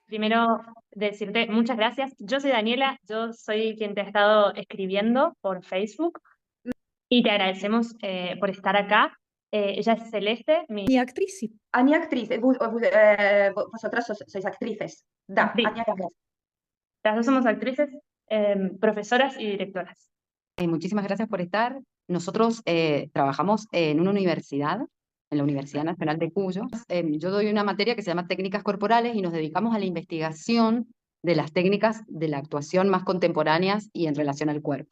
Primero, decirte muchas gracias. Yo soy Daniela, yo soy quien te ha estado escribiendo por Facebook y te agradecemos por estar acá. Ella es Celeste, mi Они актрисы. Они актрисы, vosotras sois actrices. Да, actriz. они actrices. Las dos somos actrices, profesoras y directoras. Muchísimas gracias por estar. Nosotros trabajamos en una universidad, en la Universidad Nacional de Cuyo. Yo doy una materia que se llama Técnicas Corporales y nos dedicamos a la investigación de las técnicas de la actuación más contemporáneas y en relación al cuerpo.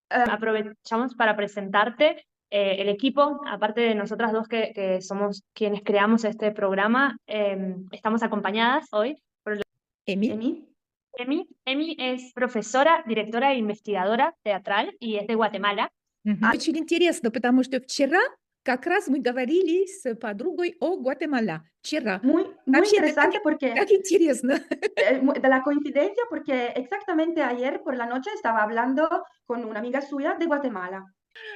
Aprovechamos para presentarte el equipo, aparte de nosotras dos que somos quienes creamos este programa, estamos acompañadas hoy por Эми. Emi. Emi es profesora, directora e investigadora teatral y es de Guatemala. Очень интересно, потому что вчера как раз мы говорили с подругой о Гватемала. Вчера. Muy Вообще, это interesante porque так интересно. de la coincidencia porque exactamente ayer por la noche estaba hablando con una amiga suya de Guatemala.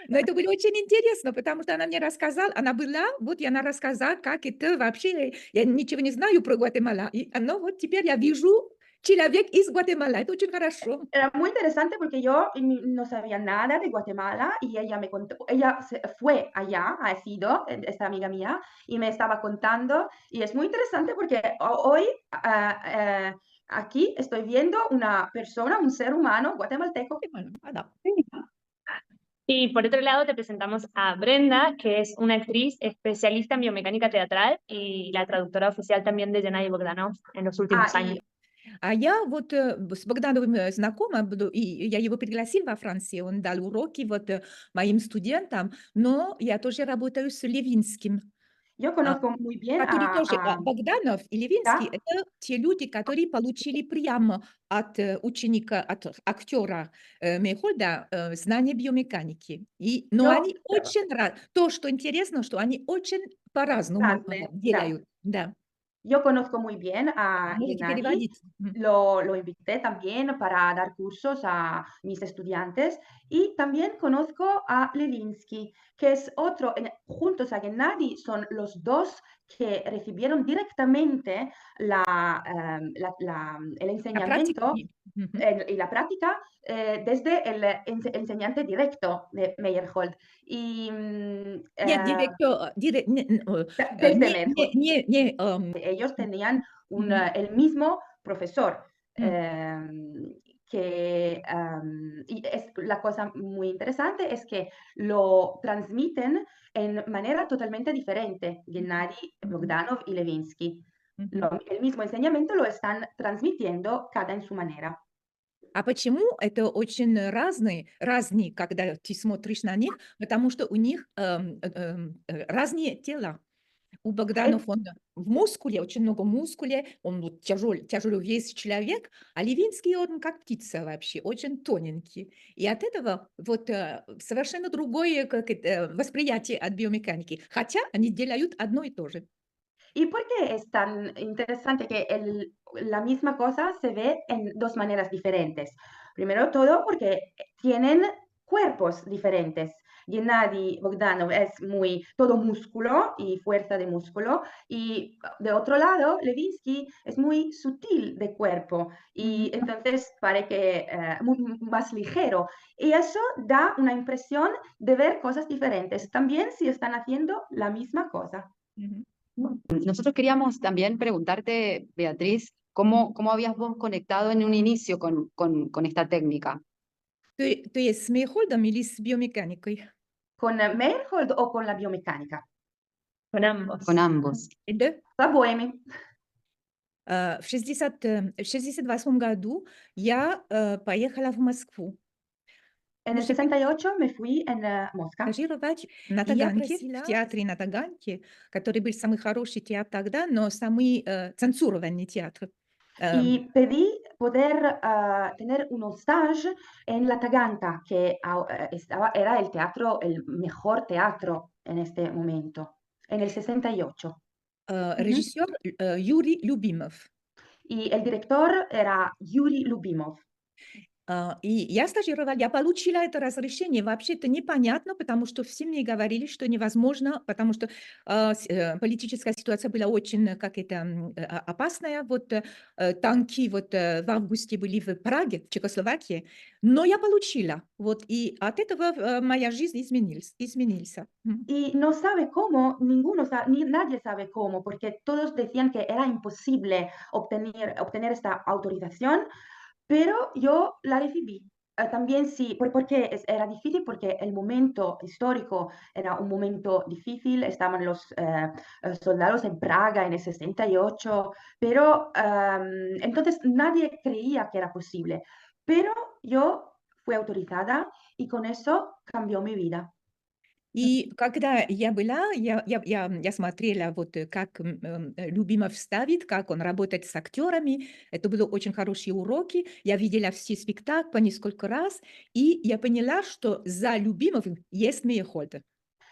Но это было очень интересно, потому что она мне рассказала, она была, вот и она рассказала, как это вообще, я ничего не знаю про Гватемала, и оно вот теперь я вижу человек из Гватемала, это очень хорошо. Era muy interesante porque yo no sabía nada de Guatemala y ella me contó, ella fue allá, ha sido esta amiga mía y me estaba contando y es muy interesante porque hoy aquí estoy viendo una persona, un ser humano guatemalteco. Гватемала, да. Y por otro lado te presentamos a Brenda, que es una actriz especialista en biomecánica teatral y la traductora oficial también de Gennady Bogdanov en los últimos años. А я вот с Богдановым знакома, и я его пригласила во Францию, он дал уроки вот моим студентам, но я тоже работаю с Левинским. Yo conozco muy bien Который тоже, a Богданов и Левинский, да, это те люди, которые получили прямо от ученика, от актера Мейхольда знания биомеханики. Но yo, они очень то, что интересно, что они очень по-разному разные, да. делают. Да. Yo conozco muy bien a Можете Gennady, переводить. lo invité también para dar cursos a mis estudiantes y también conozco a Levinsky, que es otro, juntos a Gennady son los dos que recibieron directamente el А enseñamiento практики? y la práctica desde el enseñante directo de Meyerhold. Y Нет, директор, desde не, Meyerhold. не, Ellos tenían el mismo profesor. Y la cosa muy interesante es que lo transmiten en manera totalmente diferente, Gennady, Bogdanov y Levinsky. El mismo enseñamiento lo están transmitiendo cada en su manera. А почему это очень разные, когда ты смотришь на них? Потому что у них разные тела. У Богданов он в мускуле, очень много мускуле, он вот тяжелый весь человек, а Левинский он как птица вообще, очень тоненький. И от этого вот совершенно другое восприятие от биомеханики, хотя они делают одно и то же. ¿Y por qué es tan interesante que la misma cosa se ve en dos maneras diferentes? Primero todo porque tienen cuerpos diferentes. Gennady Bogdanov es muy todo músculo y fuerza de músculo y de otro lado Levinsky es muy sutil de cuerpo y entonces parece que más ligero y eso da una impresión de ver cosas diferentes también si están haciendo la misma cosa. Nosotros queríamos también preguntarte, Beatriz, ¿cómo habías vos conectado en un inicio con esta técnica? То есть с Мейхольдом или с биомеханикой? ¿Con Meyerhold o con la biomecánica? Con ambos. Con ambos. Да. С обоими. В 68 году я поехала в Москву. En el Слушай, 68 me fui en Mosca стажировать на y я Таганке, в театре на Таганке, который был самый хороший театр тогда, но самый цензурованный театр. y pedí poder tener un stage en La Taganta, que era el teatro, el mejor teatro en este momento, en el 68. Ujú. Режиссер Юрий Любимов. Y el director era Yuri Lubimov. И я стажировала, я получила это разрешение. Вообще это непонятно, потому что все мне говорили, что невозможно, потому что политическая ситуация была очень, как это, опасная. Вот танки вот в августе были в Праге, в Чехословакии, но я получила. Вот, и от этого моя жизнь изменилась. Y no sabe cómo, ni nadie sabe cómo, porque todos decían que era imposible obtener esta autorización, pero yo la recibí. También sí, porque era difícil, porque el momento histórico era un momento difícil, estaban los soldados en Praga en el 68, pero entonces nadie creía que era posible, pero yo fui autorizada y con eso cambió mi vida. И когда я была, я смотрела, вот как Любимов ставит, как он работает с актерами. Это были очень хорошие уроки. Я видела все спектакли по несколько раз, и я поняла, что за Любимовым есть Мейерхольд.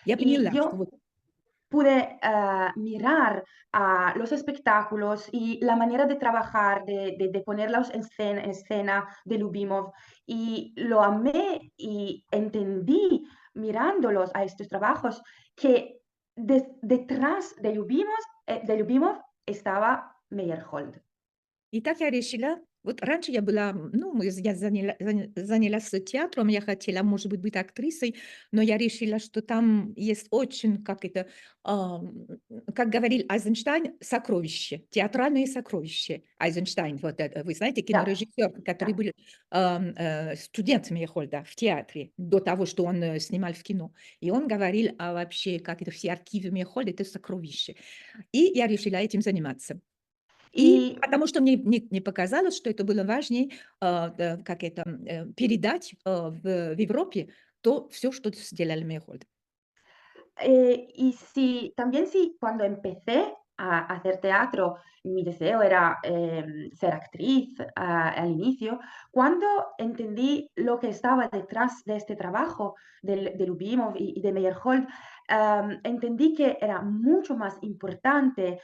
Я Y поняла, что yo вот pude mirar a los espectáculos y la manera de trabajar, de ponerlos en escena de Lubimov, y lo amé y entendí mirándolos a estos trabajos que detrás de Lubimov estaba Meyerhold. И так я решила, вот раньше я была, я занялась театром, я хотела, может быть актрисой, но я решила, что там есть очень, как говорил Айзенштейн, сокровище, театральные сокровища. Айзенштейн, вот это, вы знаете, Да, кинорежиссер, который да. был студент Мейерхольда в театре до того, что он снимал в кино. И он говорил вообще, как это все архивы Мейерхольда, это сокровище. И я решила этим заниматься. И Y потому что мне показалось, что это было важнее, передать в Европе то все, что сделали Мейерхольд. Y también cuando empecé a hacer teatro, mi deseo era ser actriz al inicio, cuando entendí lo que estaba detrás de este trabajo de Lubimov y de Meyerhold, entendí que era mucho más importante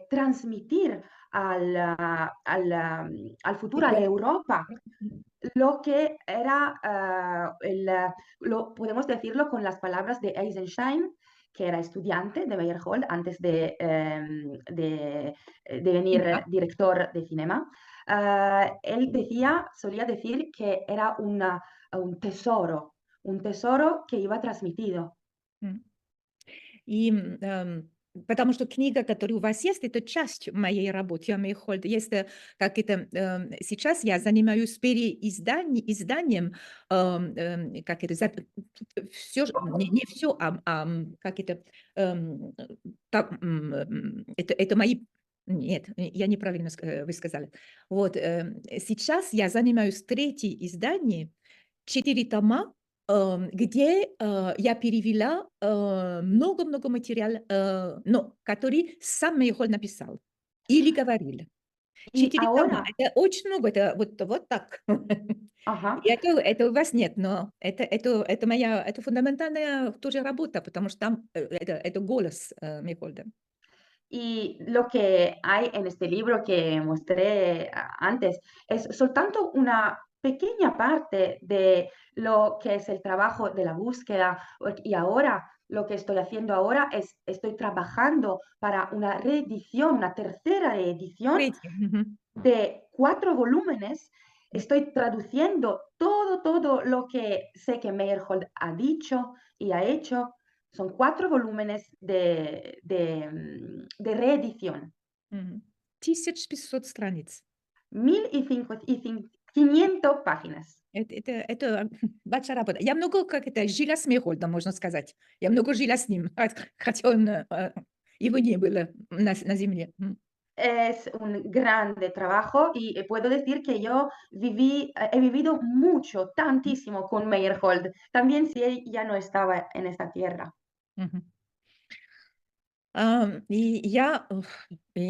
transmitir al futuro, a la Europa, lo que era, podemos decirlo con las palabras de Eisenstein, que era estudiante de Meyerhold antes de venir director de cinema. Él solía decir que era un tesoro que iba transmitido. И потому что книга, которая у вас есть, это часть моей работы о Мейерхольде. Сейчас я занимаюсь изданием, все, не все, это мои. Нет, я неправильно вы сказали. Вот, сейчас я занимаюсь третьим изданием, 4 тома, где я перевела много-много материала, но который сам Мейерхольд написал или говорил. Y 4 тома, ahora, это очень много, это вот так. ajá, И это у вас нет, но это моя, это фундаментальная тоже работа, потому что там это голос Мейерхольда. y lo que hay en este libro que mostré antes es soltanto una pequeña parte de lo que es el trabajo de la búsqueda. Y ahora, lo que estoy haciendo ahora es, estoy trabajando para una reedición, una tercera reedición Третий. Мгм. de 4 volúmenes. Estoy traduciendo todo lo que sé que Meyerhold ha dicho y ha hecho. Son 4 volúmenes de reedición. 1500 страниц. 1500 páginas. Это большая работа. Я много жила с Мейерхольдом, можно сказать. Я много жила с ним, хотя его не было на земле. es un grande trabajo y puedo decir que yo he vivido mucho, tantísimo con Meyerhold, también si él ya no estaba en esta tierra. Мгм. И я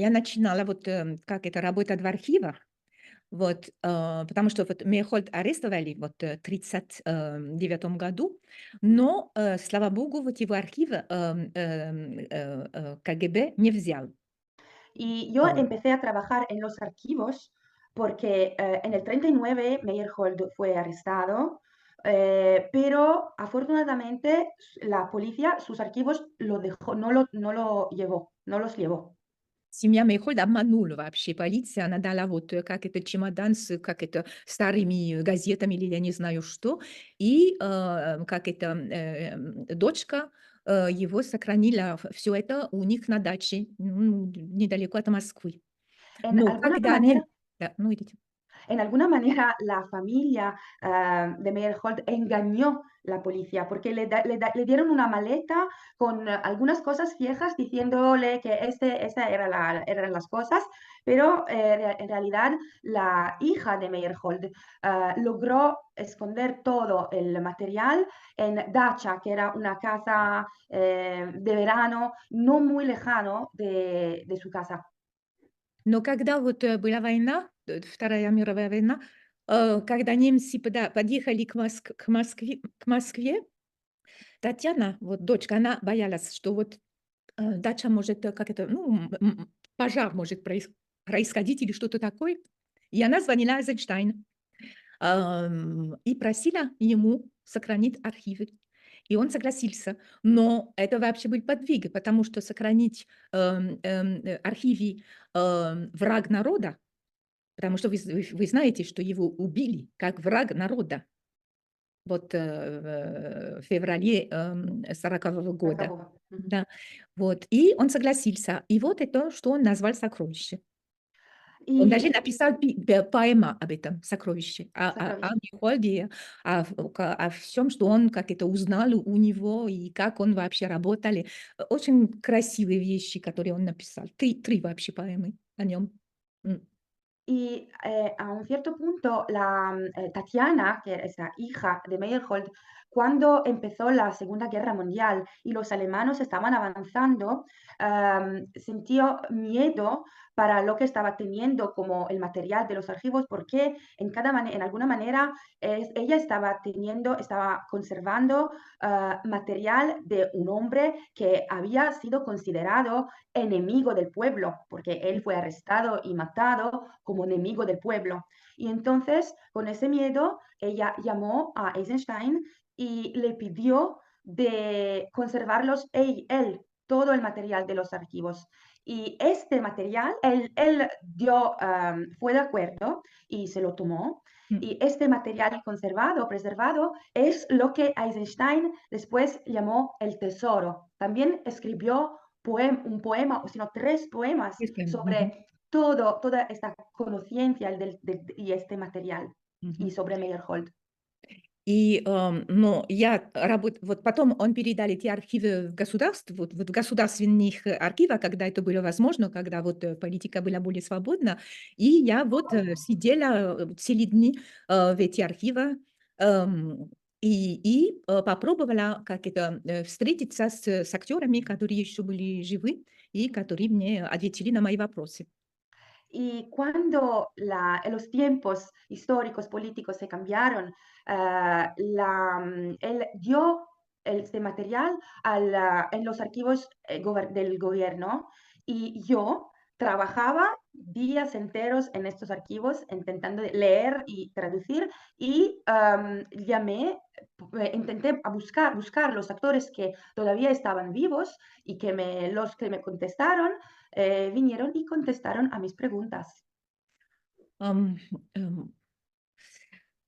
начинала вот, как это, работать в архивах, вот, потому что вот Мейерхольд арестовали вот, 1939 году, но, слава богу, вот его архив, КГБ не взял. Y yo А, empecé a trabajar en los archivos porque en el 39 Meyerhold fue arrestado, pero afortunadamente la policía sus archivos lo dejó, no lo llevó, no los llevó. Семья Мейерхольда обманула вообще полиция, она дала вот, как это, чемодан с, как это, старыми газетами или я не знаю что, и, как это, дочка, его сохранила все это у них на даче, недалеко от Москвы. En Но alguna когда они manera да, ну, идите. En alguna manera, la familia de Meyerhold engañó la policía porque le dieron una maleta con algunas cosas viejas diciéndole que eran las cosas, pero en realidad la hija de Meyerhold logró esconder todo el material en Dacha, que era una casa de verano no muy lejano de su casa. Но когда вот, была война, Вторая мировая война, когда немцы подъехали к Москве, Татьяна, вот дочка, она боялась, что вот, дача может, как это, ну, пожар может происходить или что-то такое. И она звонила Эйзенштейну, и просила ему сохранить архивы. И он согласился. Но это вообще был подвиг, потому что сохранить, архивы, "Враг народа", потому что вы знаете, что его убили как враг народа. Вот, в феврале, 40-го года. Acabó. Ujú. Да, вот. И он согласился. И вот это, что он назвал "Сокровище". Он даже Y написал поэма об этом "Сокровище", о Сокровище. Мефодии, о всем, что он, как это, узнал у него и как он вообще работали. Очень красивые вещи, которые он написал. Три вообще поэмы о нем. Y a un cierto punto, Tatiana, que es la hija de Meyerhold, cuando empezó la Segunda Guerra Mundial y los alemanes estaban avanzando, sintió miedo para lo que estaba teniendo como el material de los archivos, porque en alguna manera ella estaba conservando material de un hombre que había sido considerado enemigo del pueblo, porque él fue arrestado y matado como enemigo del pueblo. Y entonces, con ese miedo, ella llamó a Eisenstein y le pidió de conservarlos él todo el material de los archivos. Y este material, fue de acuerdo y se lo tomó. Y este material conservado, preservado, es lo que Eisenstein después llamó el tesoro. También escribió un poema, o sino 3 poemas sobre toda esta conciencia y este material, y sobre Meyerhold. И, но вот потом он передал эти архивы в государство, вот в государственных архивах, когда это было возможно, когда вот, политика была более свободна. И я вот, сидела, целые дни, в эти архивы, попробовала, как это, встретиться с актерами, которые еще были живы и которые мне ответили на мои вопросы. Y cuando los tiempos históricos, políticos se cambiaron, él dio este material en los archivos del gobierno y yo trabajaba días enteros en estos archivos intentando leer y traducir y intenté buscar los actores que todavía estaban vivos y los que me contestaron vinieron y contestaron a mis preguntas. Ам,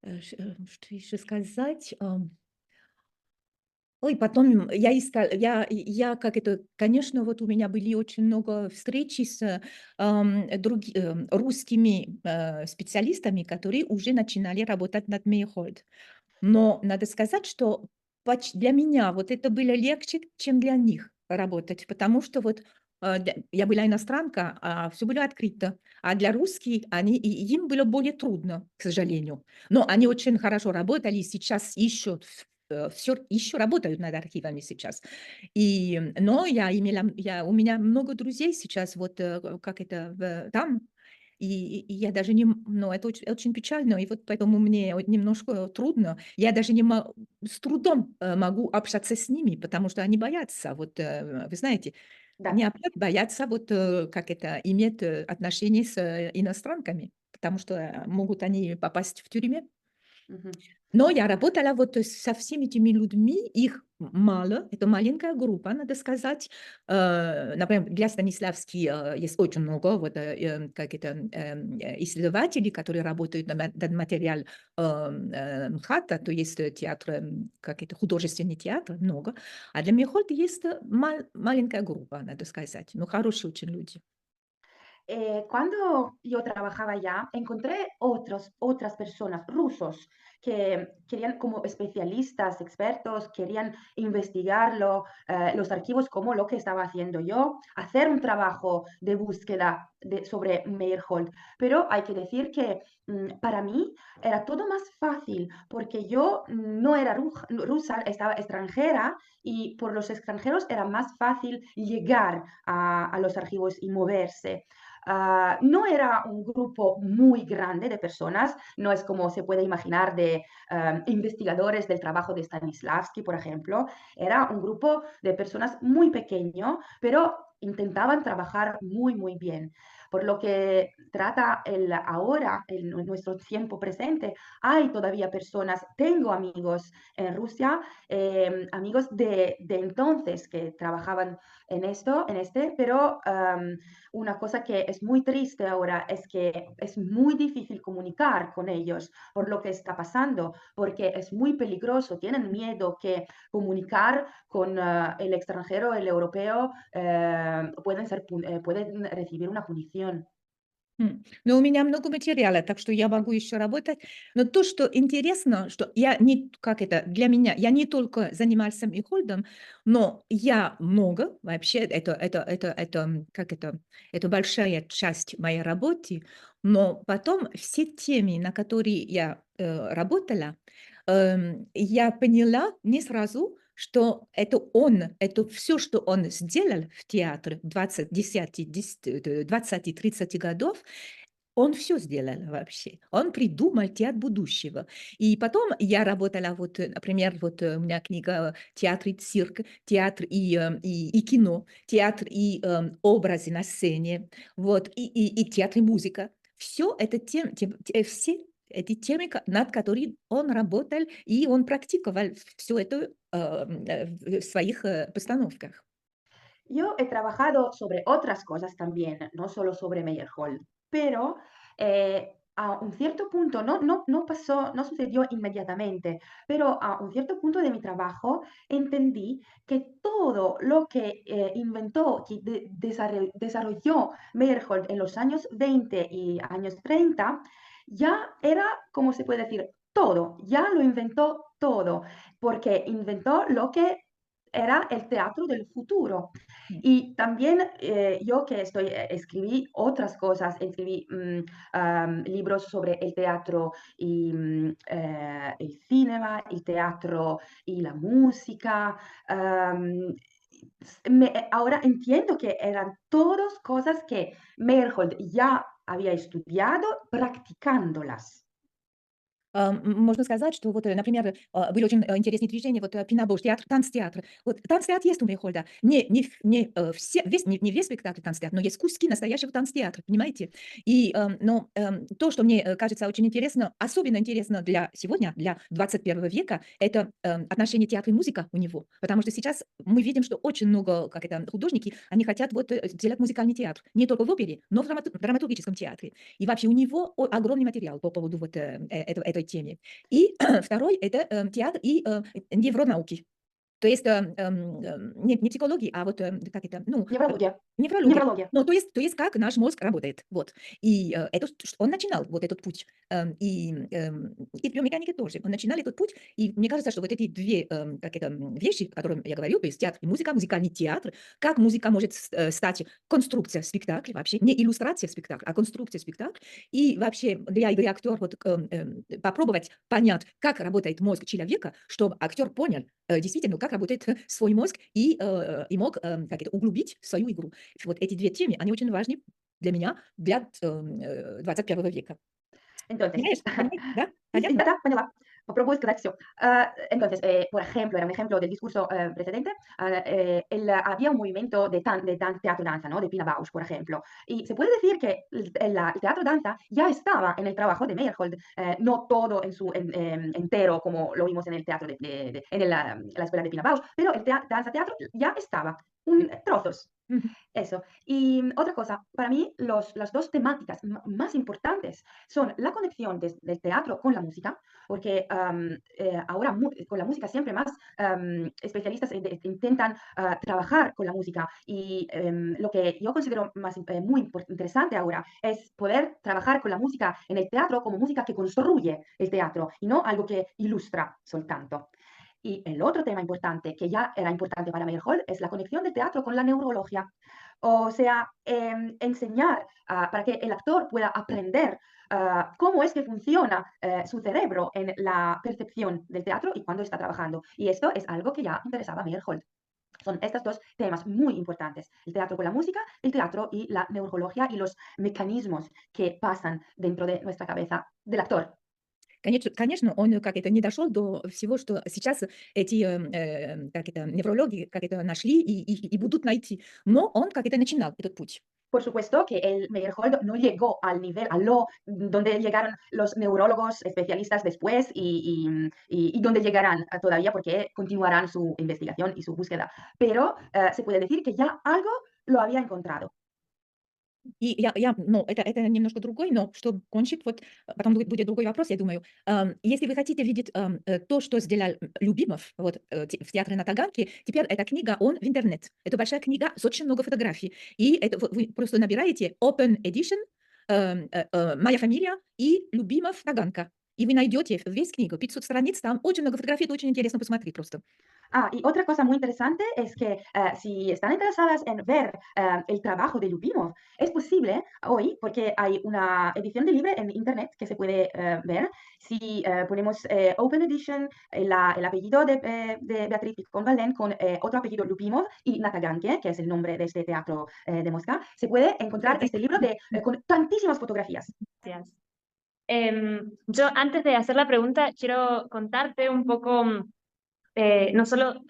что еще сказать? Ой, потом как это, конечно, вот у меня были очень много встречи с, русскими, специалистами, которые уже начинали работать над Мейерхольд. Но надо сказать, что для меня вот это было легче, чем для них. работать, потому что вот я была иностранка, а все было открыто. А для русских им было более трудно, к сожалению. Но они очень хорошо работали, и сейчас еще все еще работают над архивами сейчас. Но у меня много друзей сейчас, вот как это, там, и я даже не, ну, это очень печально, и вот поэтому мне вот немножко трудно. Я даже с трудом могу общаться с ними, потому что они боятся, вот, вы знаете, они Да. опять боятся вот, как это, иметь отношения с иностранками, потому что могут они попасть в тюрьме. Ujú. Но я работала вот со всеми этими людьми, их мало, это маленькая группа, надо сказать. Например, для Станиславски есть очень много вот, как это, исследователей, которые работают над материал МХАТа, то есть театр, как это, художественный театр, много. А для Мехольда есть маленькая группа, надо сказать, но хорошие очень люди. Cuando yo trabajaba allá, encontré otras personas rusos que querían como especialistas, expertos, querían investigarlo, los archivos como lo que estaba haciendo yo, hacer un trabajo de búsqueda sobre Meyerhold. Pero hay que decir que para mí era todo más fácil porque yo no era rusa, estaba extranjera y por los extranjeros era más fácil llegar a los archivos y moverse. No era un grupo muy grande de personas, no es como se puede imaginar de investigadores del trabajo de Stanislavski, por ejemplo. Era un grupo de personas muy pequeño, pero intentaban trabajar muy, muy bien. Por lo que trata ahora, en nuestro tiempo presente, hay todavía personas, tengo amigos en Rusia, amigos de entonces que trabajaban pero una cosa que es muy triste ahora es que es muy difícil comunicar con ellos por lo que está pasando, porque es muy peligroso, tienen miedo que comunicar con el extranjero, el europeo, pueden recibir una punición. Но у меня много материала, так что я могу еще работать. Но то, что интересно, что я не, как это, для меня, я не только занимался Михольдом, но я много, вообще, как это большая часть моей работы, но потом все темы, на которые я работала, я поняла не сразу, что это все, что он сделал в театре 20-30 годов, он все сделал вообще. Он придумал театр будущего. И потом я работала, вот, например, вот у меня книга «Театр и цирк», театр и кино, театр и образы на сцене, вот, и театр и музыка. Все это все эти темы, над которыми он работал, и он практиковал все это в своих постановках. Yo he trabajado sobre otras cosas también, no solo sobre Meyerhold, pero a un cierto punto, no pasó, no sucedió inmediatamente, pero a un cierto punto de mi trabajo entendí que todo lo que inventó, que desarrolló Meyerhold en los años 20 y años 30, ya era, como se puede decir, todo, ya lo inventó todo, porque inventó lo que era el teatro del futuro. Y también yo que escribí otras cosas, escribí libros sobre el teatro y el cine, el teatro y la música. Ahora entiendo que eran todas cosas que Meyerhold ya había estudiado practicándolas. Можно сказать, что вот, например, были очень интересные движения, вот Пинабош, театр, танцтеатр. Вот танцтеатр есть у Мейхольда. Не весь спектакль танцтеатр, но есть куски настоящего танцтеатра, понимаете? Но то, что мне кажется очень интересно, особенно интересно для сегодня, для 21 века, это отношение театра и музыка у него. Потому что сейчас мы видим, что очень много, как это, художники, они хотят вот делать музыкальный театр. Не только в опере, но в драматургическом театре. И вообще у него огромный материал по поводу вот этой теме. И второй – это театр и невронауки. То есть не психология, а вот как это, ну, Неврология. неврология. Неврология. Ну, то есть как наш мозг работает, вот. И он начинал вот этот путь, и биомеханики тоже. Он начинал этот путь, и мне кажется, что вот эти две вещи, о которых я говорю, то есть театр и музыка, музыкальный театр, как музыка может стать конструкция спектакля вообще, не иллюстрация спектакля, а конструкция спектакля, и вообще для игры актер вот, попробовать понять, как работает мозг человека, чтобы актер понял действительно, как работает свой мозг и мог углубить свою игру. Вот эти две темы, они очень важны для меня, для 21 века. Entonces, Понимаешь? Да? sí, Понятно? да, поняла. Попробую сказать все. Entonces, por ejemplo, era un ejemplo del discurso precedente, había un movimiento de teatro-danza, ¿no? De Pina Bausch, por ejemplo. Y se puede decir que el teatro-danza ya estaba en el trabajo de Meyerhold, no todo en su entero como lo vimos en el teatro, en la escuela de Pina Bausch, pero el danza-teatro ya estaba, trozos. Eso. Y otra cosa, para mí las dos temáticas más importantes son la conexión del teatro con la música, porque ahora con la música siempre más especialistas intentan trabajar con la música y lo que yo considero muy interesante ahora es poder trabajar con la música en el teatro como música que construye el teatro y no algo que ilustra soltanto. Y el otro tema importante, que ya era importante para Meyerhold, es la conexión del teatro con la neurología. O sea, enseñar para que el actor pueda aprender cómo es que funciona su cerebro en la percepción del teatro y cuando está trabajando. Y esto es algo que ya interesaba a Meyerhold. Son estos dos temas muy importantes, el teatro con la música, el teatro y la neurología y los mecanismos que pasan dentro de nuestra cabeza del actor. Конечно, он как это не дошел до всего, что сейчас эти неврологи как это нашли и будут найти. Но он как это начинал этот путь. Por supuesto que el Meyerhold no llegó al nivel, a lo donde llegaron los neurólogos especialistas después y donde llegarán todavía porque continuarán su investigación y su búsqueda. Pero se puede decir que ya algo lo había encontrado. И ну, это немножко другой, но чтобы кончить, вот потом будет другой вопрос, я думаю. Если вы хотите видеть то, что сделал Любимов вот, в театре на Таганке, теперь эта книга, он в интернет. Это большая книга с очень много фотографий. И это вы просто набираете Open Edition, моя фамилия и Любимов Таганка. И вы найдете весь книгу, 500 страниц, там очень много фотографий, это очень интересно посмотреть просто. Y otra cosa muy interesante es que si están interesadas en ver el trabajo de Lubimov, es posible hoy, porque hay una edición de libre en internet que se puede ver. Si ponemos Open Edition, el apellido de Beatriz Convalent con otro apellido Lubimov y Nataganke, que es el nombre de este teatro de Moscú, se puede encontrar este libro con tantísimas fotografías. Gracias. Yo antes de hacer la pregunta quiero contarte un poco no solo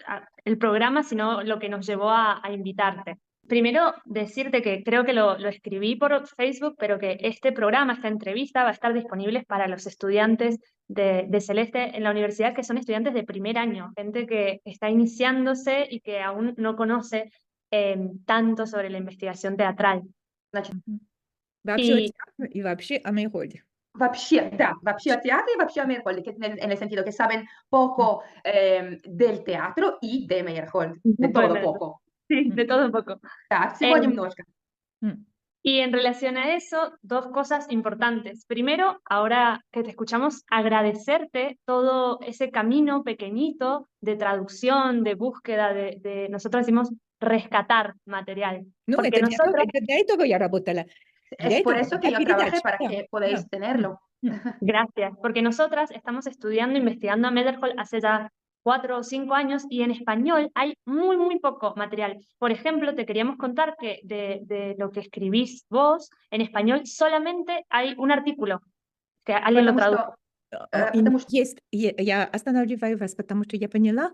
el programa, sino lo que nos llevó a invitarte. Primero, decirte que creo que lo escribí por Facebook, pero que este programa, esta entrevista, va a estar disponible para los estudiantes de Celeste en la universidad, que son estudiantes de primer año, gente que está iniciándose y que aún no conoce tanto sobre la investigación teatral. Вообще о театре и вообще о Мейерхольде. Вообще, да, вообще о театре y вообще a Meyerhold, en el sentido que saben poco del teatro y de Meyerhold, de todo poco. Sí, de todo un poco. Да, всего немножко. Y en relación a eso, dos cosas importantes. Primero, ahora que te escuchamos, agradecerte todo ese camino pequeñito de traducción, de búsqueda, nosotros decimos rescatar material. Ну, Porque это nosotros... для этого я работала. Es por eso que yo trabajé, para que podáis tenerlo. Gracias, porque nosotras estamos estudiando, investigando a Meyerhold hace ya 4 o 5 años y en español hay muy, muy poco material. Por ejemplo, te queríamos contar que de lo que escribís vos, en español solamente hay un artículo, que alguien lo tradujo. Я останавливаю вас, потому что я поняла,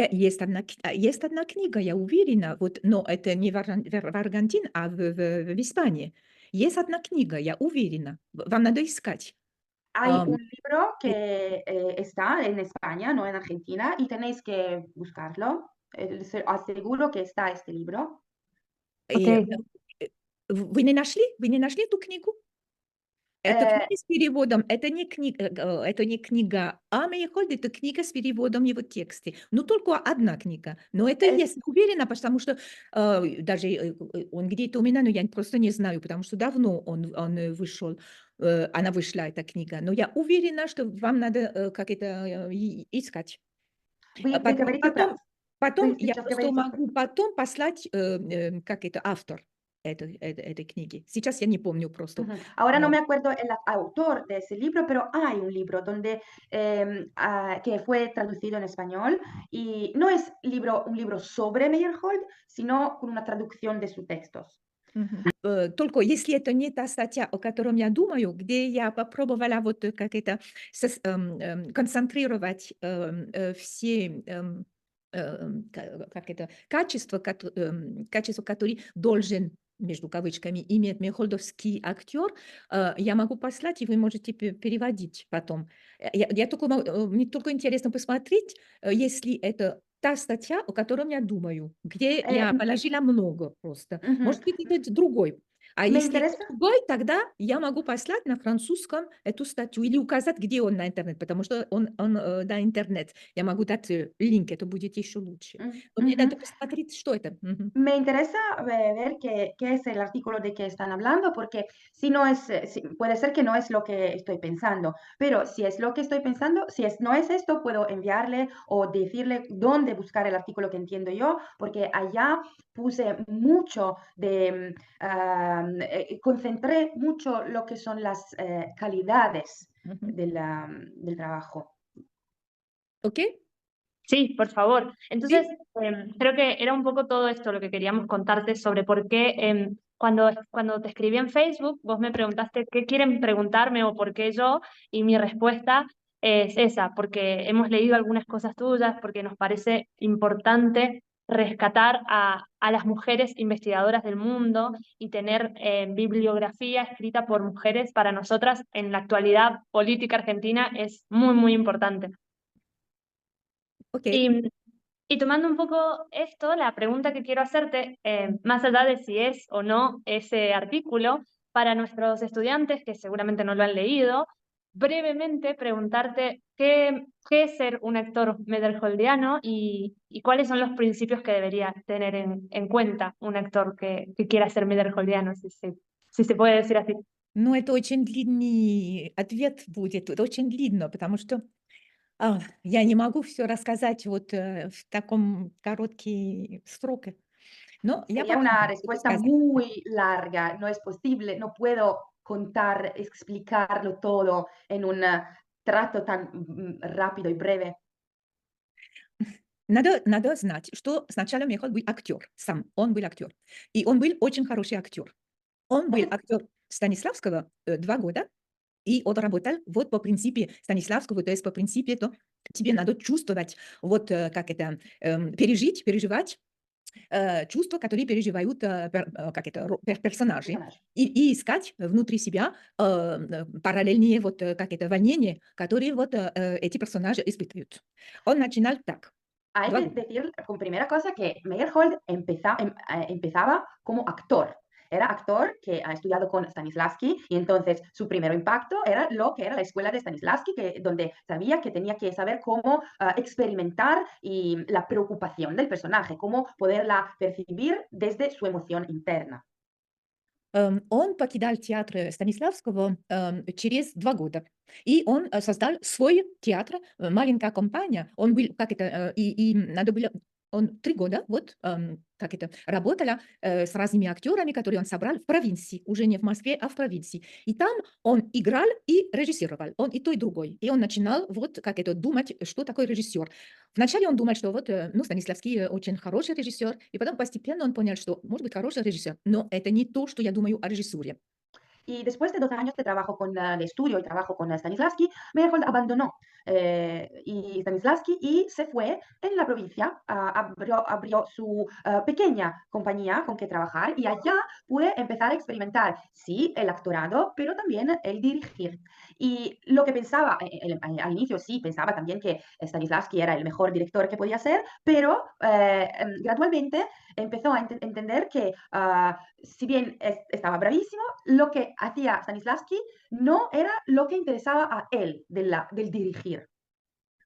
есть одна книга, я уверена, вот, но это не в Аргентине, а в Испании. Есть одна книга, я уверена. Вам надо искать. Hay un libro que está en España, no en Argentina, y tenéis que buscarlo. Aseguro que está este libro. Okay. Вы не нашли эту книгу? Это Eh, книга с переводом, это не книга Мейерхольд, это книга с переводом его тексты. Ну, только одна книга. Но это es- есть, уверена, потому что даже он где-то у меня, но я просто не знаю, потому что давно он вышел, она вышла, эта книга. Но я уверена, что вам надо как это искать. Вы говорите про... Потом Вы я сейчас просто говорите... могу потом послать, как это, автор этой книги. Сейчас я не помню просто. Ujú. Ahora no Но me acuerdo el autor de ese libro, pero hay un libro donde, que fue traducido en español y no es un libro sobre Meyerhold, sino con una traducción de sus textos. Только если это не та статья, о котором я думаю, где я попробовала вот как это концентрировать все как это качества, которые должен между кавычками иметь мехолдовский актер, я могу послать, и вы можете переводить потом. Я только, мне только интересно посмотреть, если это та статья, о котором я думаю, где Eh, я положила много просто. ujú. Может быть, это другой. А Me если это interesa, другой, тогда я могу послать на французском эту статью или указать, где он на интернет, потому что он на интернет. Я могу дать линк, это будет еще лучше. Но мне ujú. надо посмотреть, что это. Me interesa ver qué es el artículo de que están hablando, porque si no es, puede ser que no es lo que estoy pensando, pero si es lo que estoy pensando, si no es esto, puedo enviarle o decirle dónde buscar el artículo que entiendo yo, porque allá puse mucho concentré mucho lo que son las calidades del trabajo. ¿Ok? Sí, por favor. Entonces, Sí. creo que era un poco todo esto lo que queríamos contarte sobre por qué cuando te escribí en Facebook, vos me preguntaste qué quieren preguntarme o por qué yo, y mi respuesta es esa, porque hemos leído algunas cosas tuyas, porque nos parece importante rescatar a las mujeres investigadoras del mundo y tener bibliografía escrita por mujeres para nosotras en la actualidad política argentina es muy, muy importante. Ok. Y tomando un poco esto, la pregunta que quiero hacerte, más allá de si es o no ese artículo, para nuestros estudiantes que seguramente no lo han leído, brevemente preguntarte qué es ser un actor mederholdiano y cuáles son los principios que debería tener en cuenta un actor que quiera ser mederholdiano, si se puede decir así. Ну, это очень длинный ответ будет, это очень длинно, потому что я не могу все рассказать вот в таком короткий срок. Но я Sería una попробую это respuesta сказать. muy larga, no es posible, no puedo contar, explicarlo todo en un trato tan rápido y breve. Надо знать, что сначала Михаил был актер, сам он был актер. И он был очень хороший актер. Он был актер Станиславского 2 года, и он работал вот по принципе Станиславского, то есть по принципе, то тебе надо чувствовать, вот как это, переживать чувства, которые переживают как это, персонажи, Personaje. и искать внутри себя параллельные вот как это, волнения, которые вот эти персонажи испытывают. Он начинал так. Hay 2 que года. decir, como primera cosa, que Meyerhold empezaba como actor. Era actor que ha estudiado con Stanislavski y entonces su primer impacto era lo que era la escuela de Stanislavski, donde sabía que tenía que saber cómo experimentar y la preocupación del personaje, cómo poderla percibir desde su emoción interna. Он покидал театр Станиславского через 2 года. И он создал свой театр, маленькая компания. Он был, как это, и надо было, он 3 года, вот, как это, работала с разными актерами, которые он собрал в провинции, уже не в Москве, а в провинции. И там он играл и режиссировал, он и то, и другой. И он начинал, вот, как это, думать, что такое режиссер. Вначале он думал, что вот, ну, Станиславский очень хороший режиссер, и потом постепенно он понял, что может быть хороший режиссер, но это не то, что я думаю о режиссуре. Y después de 2 años de trabajo de estudio y trabajo con Stanislavski, Meyerhold abandonó y Stanislavski y se fue en la provincia, abrió su pequeña compañía con que trabajar y allá pude empezar a experimentar, sí, el actorado, pero también el dirigir. Y lo que pensaba al inicio, sí, pensaba también que Stanislavski era el mejor director que podía ser, pero gradualmente empezó a entender que si bien estaba bravísimo, lo que hacía Stanislavski no era lo que interesaba a él del dirigir.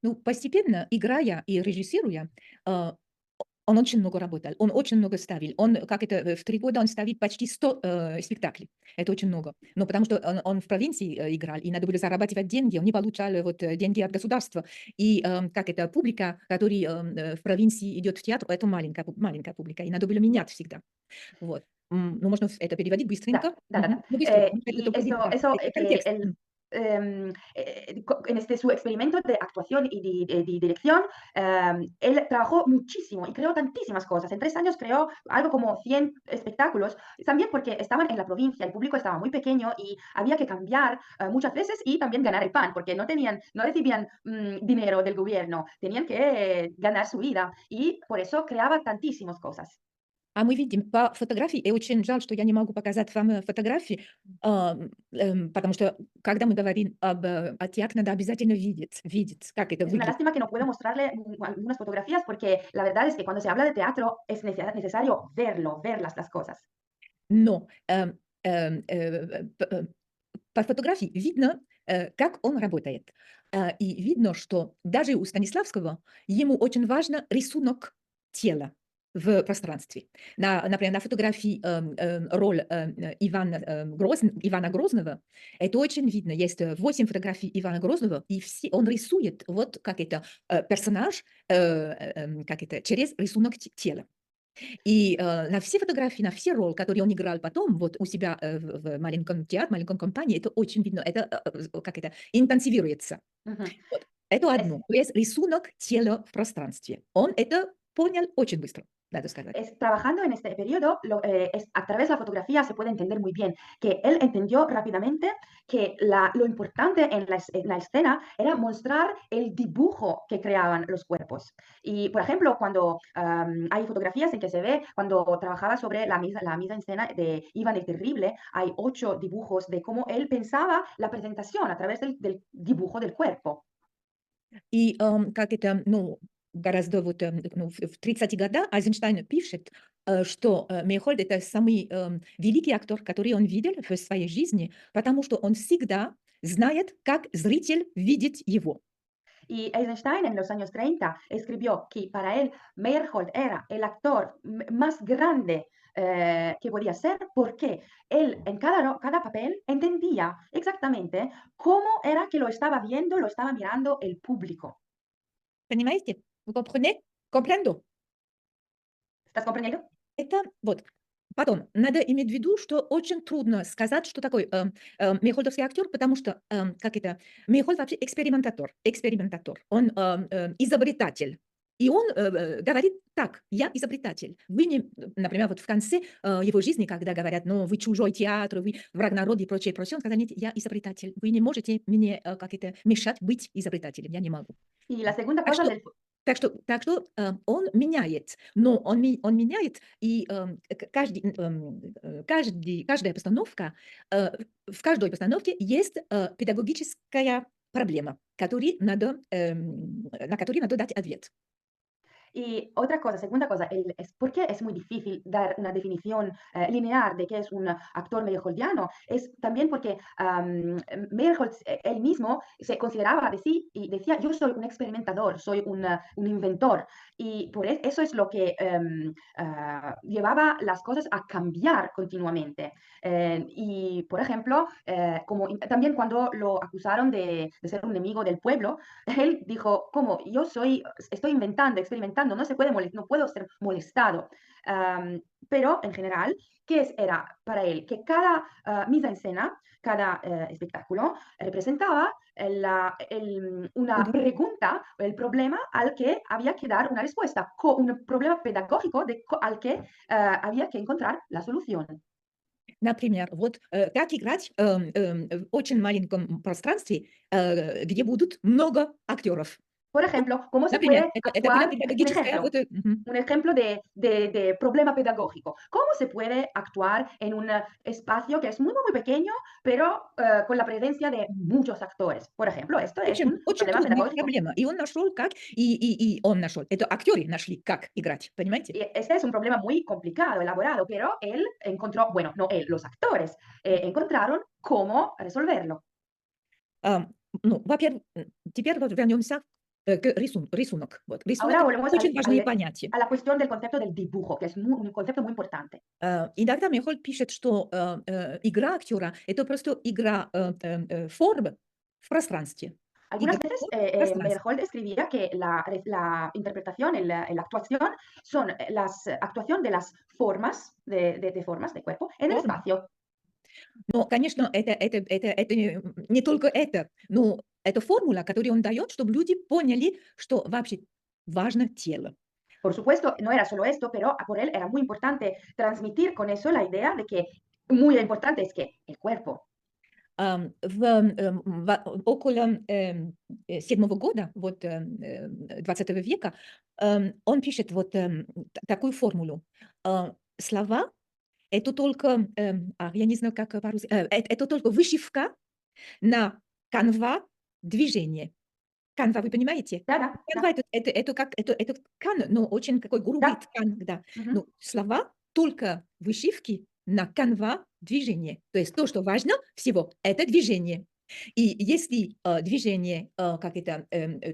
Ну, постепенно, играя и режиссируя, он очень много работал, он очень много ставил. Он, как это, в 3 года он ставит почти 100 спектаклей. Это очень много. Но потому что он в провинции играл, и надо было зарабатывать деньги, он не получал вот деньги от государства. И как это, публика, которая в провинции идет в театр, это маленькая публика, и надо было менять всегда. Вот. Ну, можно это переводить быстренько. Da. Ну, быстро, потому что это Y только eso это que контекст. en su experimento de actuación y de dirección, él trabajó muchísimo y creó tantísimas cosas. En 3 años creó algo como 100 espectáculos, también porque estaban en la provincia, el público estaba muy pequeño y había que cambiar muchas veces y también ganar el pan, porque no recibían dinero del gobierno, tenían que ganar su vida y por eso creaba tantísimas cosas. А мы видим по фотографии, и очень жаль, что я не могу показать вам фотографии, потому что когда мы говорим о театре, надо обязательно видеть, как это Es una выглядит. lástima que no puedo mostrarle algunas fotografías porque la verdad es que cuando se habla de teatro es necesario verlo, ver las cosas. Но по фотографии видно, как он работает. И видно, что даже у Станиславского ему очень важно рисунок тела в пространстве. Например, на фотографии роль Ивана Грозного, это очень видно. Есть 8 фотографий Ивана Грозного, и он рисует вот как это персонаж как это, через рисунок тела. И на все фотографии, на все роли, которые он играл потом вот у себя в маленьком театре, маленьком компании, это очень видно, это как это интенсивируется. Ujú. Вот. Это одно. То есть рисунок тела в пространстве. Он это понял очень быстро, надо сказать. Trabajando en este periodo, a través de la fotografía se puede entender muy bien que él entendió rápidamente que lo importante en la escena era mostrar el dibujo que creaban los cuerpos. Y, por ejemplo, cuando hay fotografías en que se ve, cuando trabajaba sobre la misma escena de Iván el Terrible, hay 8 dibujos de cómo él pensaba la presentación a través del dibujo del cuerpo. И как это, ну, гораздо вот ну, в 30-е годы Айзенштейн пишет, что Мейерхольд это самый великий актер, который он видел в своей жизни, потому что он всегда знает, как зритель видит его. Y Eisenstein en los años 30 escribió que para él Meyerhold era el actor más grande que podía ser porque él en cada papel entendía exactamente cómo era que lo estaba viendo, lo estaba mirando el público. Понимаете? Вы comprenez? Comprendo. ¿Estás comprendiendo? Это вот. Потом, надо иметь в виду, что очень трудно сказать, что такой мейерхольдовский актер, потому что, как это, Мейерхольд вообще экспериментатор, он изобретатель. И он говорит так, я изобретатель. Вы не, например, вот в конце его жизни, когда говорят, ну, вы чужой театр, вы враг народа и прочее, он сказал, нет, я изобретатель. Вы не можете мне как это мешать быть изобретателем, я не могу. Y la segunda Так cosa что, del... так что он меняет, но он меняет, и каждая постановка, в каждой постановке есть педагогическая проблема, на которую надо дать ответ. Y otra cosa, segunda cosa, ¿por qué es muy difícil dar una definición lineal de qué es un actor meyerholdiano? Es también porque Meyerhold él mismo se consideraba de sí y decía, yo soy un experimentador, soy un inventor. Y por eso es lo que llevaba las cosas a cambiar continuamente. Y, por ejemplo, también cuando lo acusaron de ser un enemigo del pueblo, él dijo, ¿cómo? Estoy inventando, experimentando, no puedo ser molestado. Pero en general, era para él? Que cada mise en escena, cada espectáculo, representaba una pregunta, el problema al que había que dar una respuesta, un problema pedagógico al que había que encontrar la solución. Например, вот как играть в очень маленьком пространстве, где будут много актеров. Por ejemplo, ¿cómo se Например, puede это такая actuar? педагогическая вот, Un ejemplo de problema pedagógico. ¿Cómo se puede actuar en un espacio que es muy, muy, muy pequeño, pero con la presencia de muchos actores? Por ejemplo, esto es un очень problema трудная pedagógico. проблема. И он нашел как, и он нашел. Это актеры нашли, как играть, понимаете? Y este es un problema muy complicado, elaborado, pero él encontró, bueno, no él, los actores encontraron cómo resolverlo. Ну, во-первых, теперь вот вернемся к рисунок. Вот. Рисунок — Ahora это volvemos очень важные понятия. a la cuestión del concepto del dibujo, que es un concepto muy importante. Иногда Михоль пишет, что игра актера — это просто игра форм в пространстве. Algunas Игра veces форм в пространстве. Berthold escribía que la interpretación, la actuación, son la actuación de las formas, de formas de cuerpo en el Форм. espacio. Но, конечно, это не только это, но это формула, которую он дает, чтобы люди поняли, что вообще важно тело. Por supuesto, no era solo esto, pero por él era muy importante transmitir con eso la idea de que muy importante es que el cuerpo. Около 7 года, вот 20 века, он пишет вот такую формулу. Слова — это только, я не знаю, как по-русски, это только вышивка на канва движения. Канва, вы понимаете? Да, да, Канва — да, это как это ткань, но очень такой грубый да. ткань, да. Ujú. Ну, слова только вышивки на канва движения. То есть то, что важно всего — это движение. И если движение как это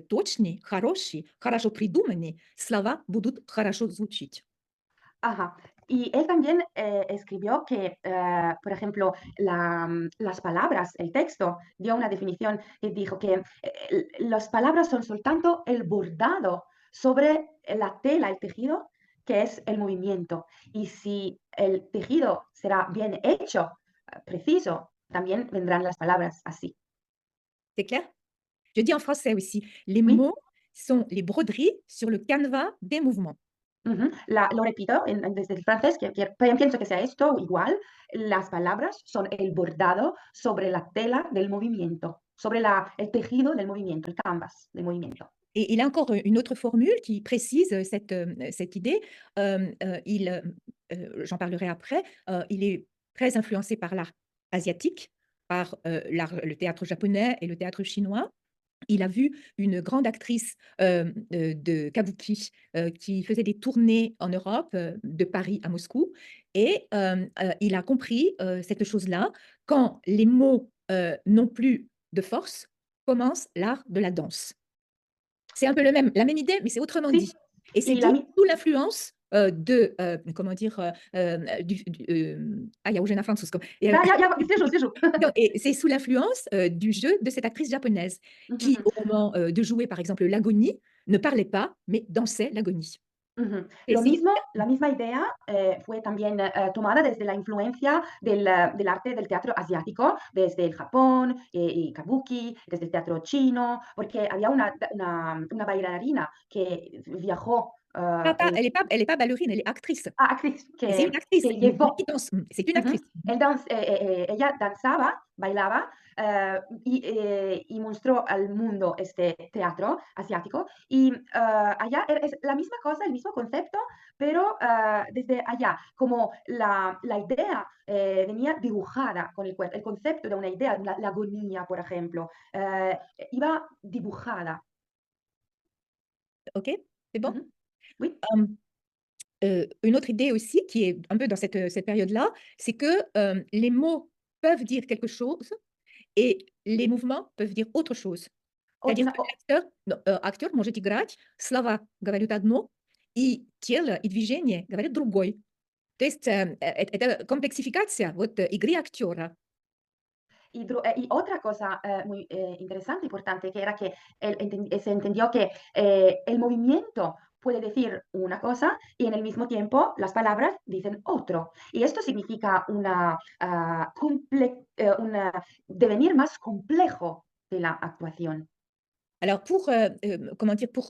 точный, хороший, хорошо придуманный, слова будут хорошо звучить. Ajá. Y él también escribió que, por ejemplo, las palabras, el texto, dio una definición y dijo que las palabras son soltanto el bordado sobre la tela, el tejido, que es el movimiento. Y si el tejido será bien hecho, preciso, también vendrán las palabras así. C'est clair? Je dis en français aussi. Les Oui. mots sont les broderies sur le canevas des mouvements. Ujú. Lo repito desde el francés, pienso que sea esto igual. Las palabras son el bordado sobre la tela del movimiento, sobre el tejido del movimiento, el canvas del movimiento. Et il a encore une autre formule qui précise cette idée. J'en parlerai après. Il est très influencé par l'art asiatique, par le théâtre japonais et le théâtre chinois. Il a vu une grande actrice de kabuki qui faisait des tournées en Europe, de Paris à Moscou. Et il a compris cette chose-là. Quand les mots n'ont plus de force, commence l'art de la danse. C'est un peu la même idée, mais c'est autrement Sí, dit. Et c'est y la sous l'influence comment dire, il y a Eugenia Francesco. Siéžu. Non, et c'est sous l'influence du jeu de cette actrice japonaise qui, Ujú, au moment de jouer, par exemple, l'agonie, ne parlait pas, mais dansait l'agonie. ujú. Et Lo c'est mismo, la misma idea fue también tomada desde la influencia del arte del teatro asiático, desde el Japón y kabuki, desde el teatro chino, porque había una bailarina que viajó. elle est pas ballerine, elle est actrice. Actriz Et c'est une que actrice, llevó. qui danse. C'est une Ujú. actrice. Ella danzaba, bailaba y mostró al mundo este teatro asiático. Y allá es la misma cosa, el mismo concepto, pero desde allá, como la idea venía dibujada con el cuerpo, el concepto de una idea, la agonía, por ejemplo, iba dibujada. OK? C'est bon? Ujú. Oui. Une autre idée aussi qui est un peu dans cette période-là, c'est que les mots peuvent dire quelque chose et les mouvements peuvent dire autre chose. C'est-à-dire que актер может играть, слова говорят одно, и тело, и движение говорят другой. То есть это комплексификация вот игры актера. Y otra cosa muy interesante, importante, que era que se entendió que el movimiento puede decir una cosa y en el mismo tiempo las palabras dicen otro. Y esto significa un devenir más complejo de la actuación. Alors pour, comment dire, pour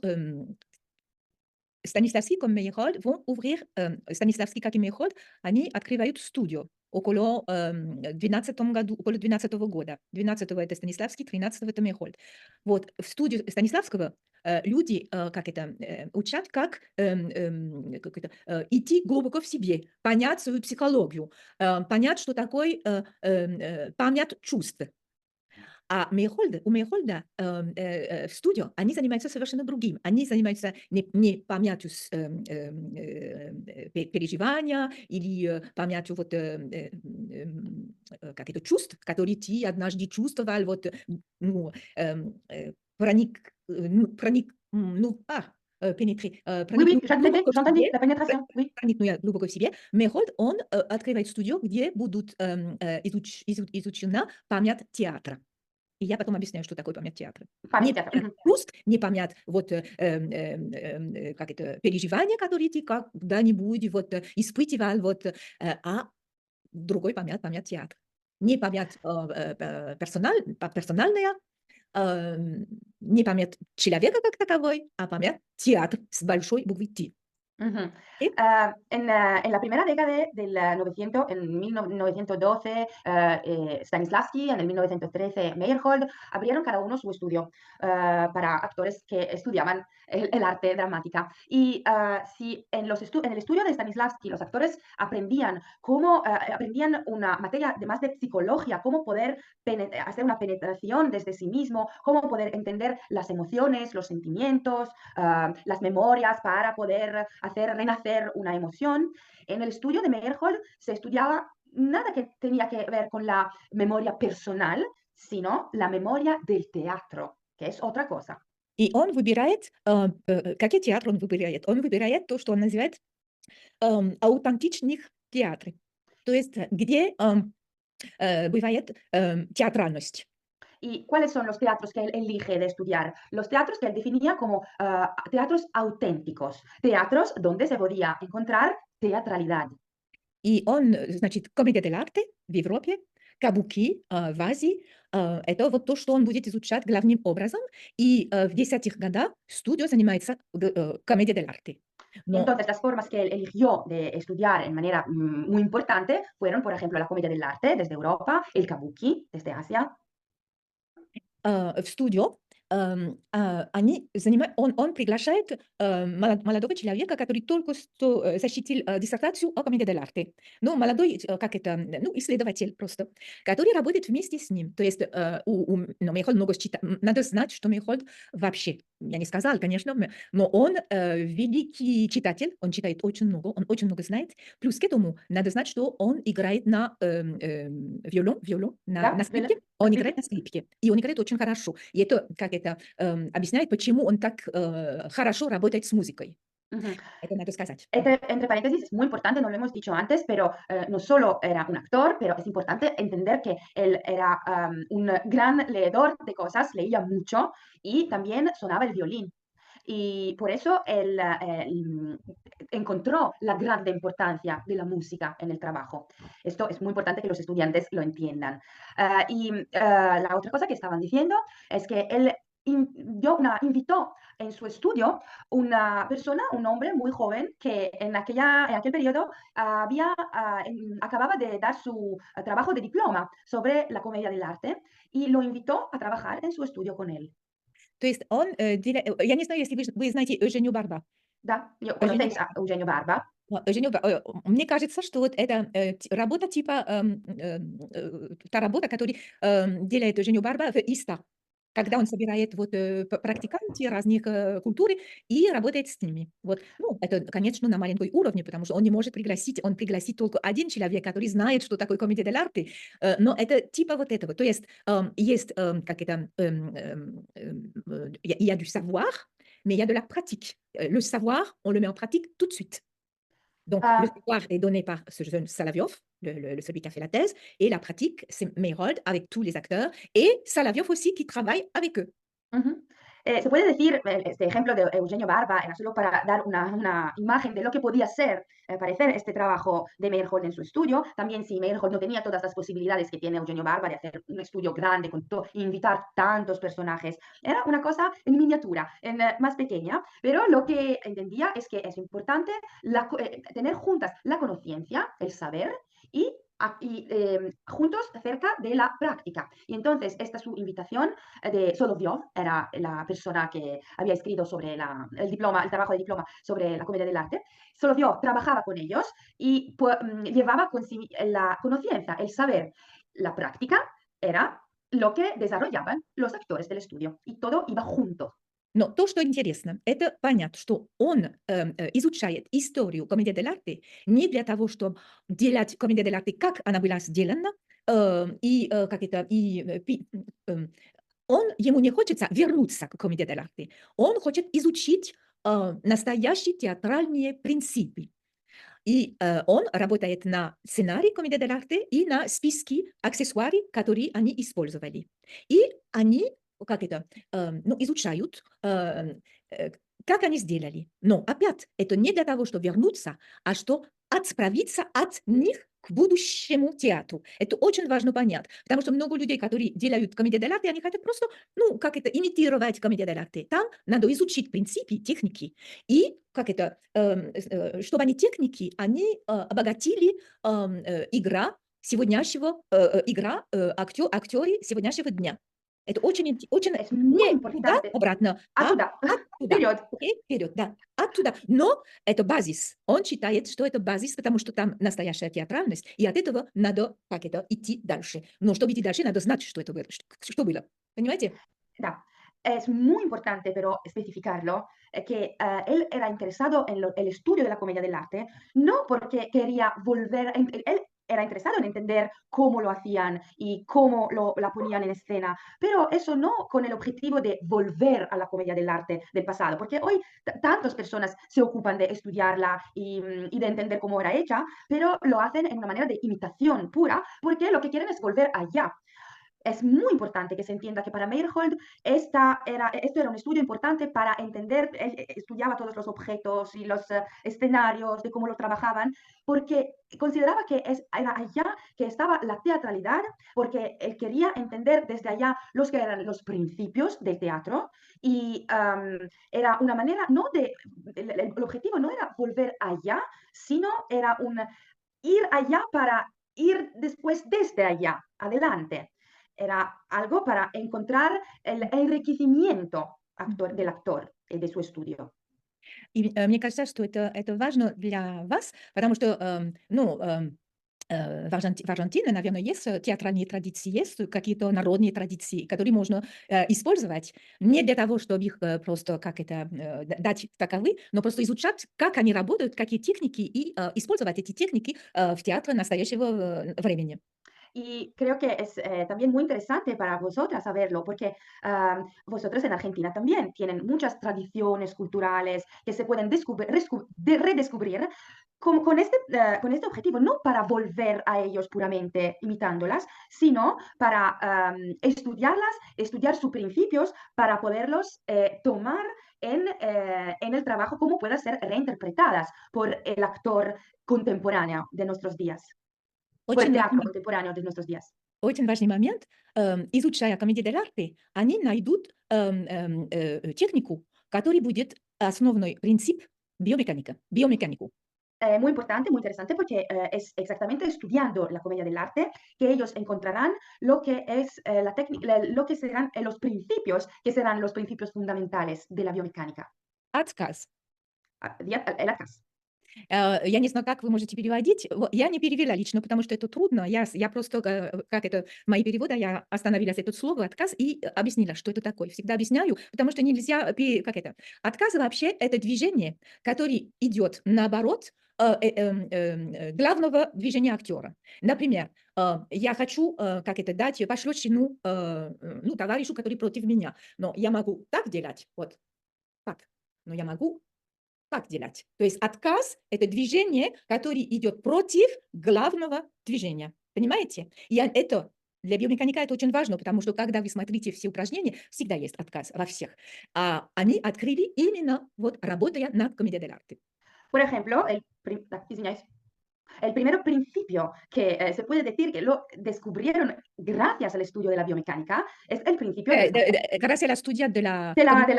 Stanislavski comme Meyerhold vont ouvrir, Stanislavski, как и Meyerhold, они открывают студию. около 12 года. 12-го это Станиславский, 13-го это Мейерхольд. Вот в студию Станиславского люди учат, как идти глубоко в себе, понять свою психологию, понять, что такое память чувств. А у Мейерхольда в студию они занимаются совершенно другим. Они занимаются не памятью переживания или памятью как это, чувств, которые ты однажды чувствовал, Oui, oui, проникнуть глубоко в j'entendais себе, la pénétration, oui. проникнуть глубоко в себе. Мейерхольд, он открывает студию, где будут изучена память театра. И я потом объясняю, что такое память театра. Память Не театра, память мгм. чувств, не память как это, переживания, которые ты когда-нибудь испытывал, а другой память театра. Не память персональная, не память человека как таковой, а память театр с большой буквы T. Ujú. ¿Sí? En la primera década del 900, en 1912, Stanislavski, en el 1913, Meyerhold, abrieron cada uno su estudio para actores que estudiaban el arte dramática. Y si en el estudio de Stanislavski los actores aprendían aprendían una materia de más de psicología, cómo poder hacer una penetración desde sí mismo, cómo poder entender las emociones, los sentimientos, las memorias para poder hacer renacer una emoción. En el estudio de Meyerhold se estudiaba nada que tenía que ver con la memoria personal, sino la memoria del teatro, que es otra cosa. И он выбирает, какой театр он выбирает? Он выбирает то, что он называет аутентичных театры. То есть где бывает театральность. ¿Y cuáles son los teatros que él elige de estudiar? Los teatros que él definía como teatros auténticos, teatros donde se podía encontrar teatralidad. И он, значит, комедия дель-арте в Европе, кабуки в Азии, это вот то, что он будет изучать главным образом. И в 10-х годах студия занимается комедией дель-арте. Y entonces las formas que él eligió de estudiar en manera muy importante fueron, por ejemplo, la comedia del arte desde Europa, el kabuki desde Asia. В студию он приглашает молодого человека, который только что защитил диссертацию о комедии дель-арте. Ну, молодой, исследователь просто, который работает вместе с ним. То есть Мейерхольд много читает. Надо знать, что Мейерхольд вообще, я не сказала, конечно, но он великий читатель, он читает очень много, он очень много знает. Плюс к этому надо знать, что он играет на виолон, на скрипке. Он играет на скрипке, и он играет очень хорошо. И это, объясняет, почему он так хорошо работает с музыкой. Ujú. Это надо сказать. Entre paréntesis, es muy importante, no lo hemos dicho antes, pero no solo era un actor, pero es importante entender que él era un gran leedor de cosas, leía mucho y también sonaba el violín. Y por eso él encontró la gran importancia de la música en el trabajo. Esto es muy importante que los estudiantes lo entiendan. La otra cosa que estaban diciendo es que él invitó en su estudio una persona, un hombre muy joven que en aquel periodo acababa de dar su trabajo de diploma sobre la comedia del arte y lo invitó a trabajar en su estudio con él. То есть он, я не знаю, если вы знаете Eugenio Barba. Да, conocéis a Eugenio Barba. Мне кажется, что вот это работа типа та работа, которую делает Eugenio Barba в ИСТА, когда он собирает практиканты разных культур и работает с ними. Это, конечно, на маленьком уровне, потому что он не может пригласить, он пригласит только один человек, который знает, что такое комедия дель-арте, но это типа вот этого. То есть есть il y a du savoir, mais il y a de la pratique. Le savoir, on le met en pratique tout de suite. Donc, le savoir est donné par ce jeune Solovyov, celui qui a fait la thèse, et la pratique, c'est Meyerhold avec tous les acteurs, et Solovyov aussi qui travaille avec eux. Uh-huh. Se puede decir, este ejemplo de Eugenio Barba era solo para dar una imagen de lo que podía ser, parecer este trabajo de Meyerhold en su estudio. También si Meyerhold no tenía todas las posibilidades que tiene Eugenio Barba de hacer un estudio grande, invitar tantos personajes, era una cosa en miniatura, más pequeña, pero lo que entendía es que es importante tener juntas la conciencia, el saber y y juntos cerca de la práctica. Y entonces esta su invitación de Solovyov, era la persona que había escrito sobre el diploma, el trabajo de diploma sobre la comedia del arte. Solovyov trabajaba con ellos y llevaba consigo la conciencia, el saber. La práctica era lo que desarrollaban los actores del estudio y todo iba junto. Но то, что интересно, это понятно, что он изучает историю комедии дель арте не для того, чтобы делать комедию дель арте, как она была сделана, ему не хочется вернуться к комедии дель арте, он хочет изучить настоящие театральные принципы. И он работает на сценарии комедии дель арте и на списке аксессуаров, которые они использовали. И они изучают, как они сделали. Но опять, это не для того, чтобы вернуться, а что отправиться от них к будущему театру. Это очень важно понять, потому что много людей, которые делают комедию дель арте, они хотят просто, имитировать комедию дель арте. Там надо изучить принципы, техники. И чтобы они техники, они обогатили игра актеры сегодняшнего дня. Это очень Es muy не туда, importante. обратно, Оттуда. оттуда. Вперед. Окей, вперед, да, оттуда. Но это базис. Он считает, что это базис, потому что там настоящая театральность, и от этого надо идти дальше. Но чтобы идти дальше, надо знать, что это было, что было. Понимаете? Da. Es muy importante pero especificarlo que él era interesado en el estudio de la comedia del arte, no porque quería él era interesado en entender cómo lo hacían y cómo la ponían en escena, pero eso no con el objetivo de volver a la comedia del arte del pasado, porque hoy tantas personas se ocupan de estudiarla y de entender cómo era hecha, pero lo hacen en una manera de imitación pura, porque lo que quieren es volver allá. Es muy importante que se entienda que para Meyerhold esto era un estudio importante para entender, él estudiaba todos los objetos y los escenarios, de cómo los trabajaban, porque consideraba que era allá que estaba la teatralidad, porque él quería entender desde allá los que eran los principios del teatro, y era una manera, el objetivo no era volver allá, sino era ir allá para ir después desde allá, adelante. Era algo para encontrar el enriquecimiento del actor y de su estudio. И мне кажется, что это важно для вас, потому что, в Аргентине, наверное, есть театральные традиции, есть какие-то народные традиции, которые можно использовать не для того, чтобы их просто дать таковы, но просто изучать, как они работают, какие техники, и использовать эти техники в театре настоящего времени. Y creo que es también muy interesante para vosotras saberlo, porque vosotros en Argentina también tienen muchas tradiciones culturales que se pueden redescubrir con este objetivo, no para volver a ellos puramente imitándolas, sino para estudiarlas, estudiar sus principios para poderlos tomar en el trabajo como puedan ser reinterpretadas por el actor contemporáneo de nuestros días. Por el teatro contemporáneo de nuestros días. Очень важный момент. Изучая комедию дель арте, они найдут технику, который будет основной принцип биомеканику. Muy importante, muy interesante, porque es exactamente estudiando la comedia del arte que ellos encontrarán lo que es la técnica, lo que serán los principios, que serán los principios fundamentales de la biomecánica. Отказ. El отказ. Я не знаю, как вы можете переводить. Я не перевела лично, потому что это трудно. Я просто, мои переводы, я остановилась это слово «отказ» и объяснила, что это такое. Всегда объясняю, потому что нельзя, Отказ вообще это движение, которое идет наоборот главного движения актера. Например, я хочу, дать пощечину, товарищу, который против меня. Но я могу так делать, вот так. Но я могу так делать. То есть отказ – это движение, которое идет против главного движения. Понимаете? И это для биомеханика это очень важно, потому что когда вы смотрите все упражнения, всегда есть отказ во всех. А они открыли именно работая над комедией дель арте. Por ejemplo, el primer principio que se puede decir que lo descubrieron gracias al estudio de la biomecánica es el principio gracias al estudio de la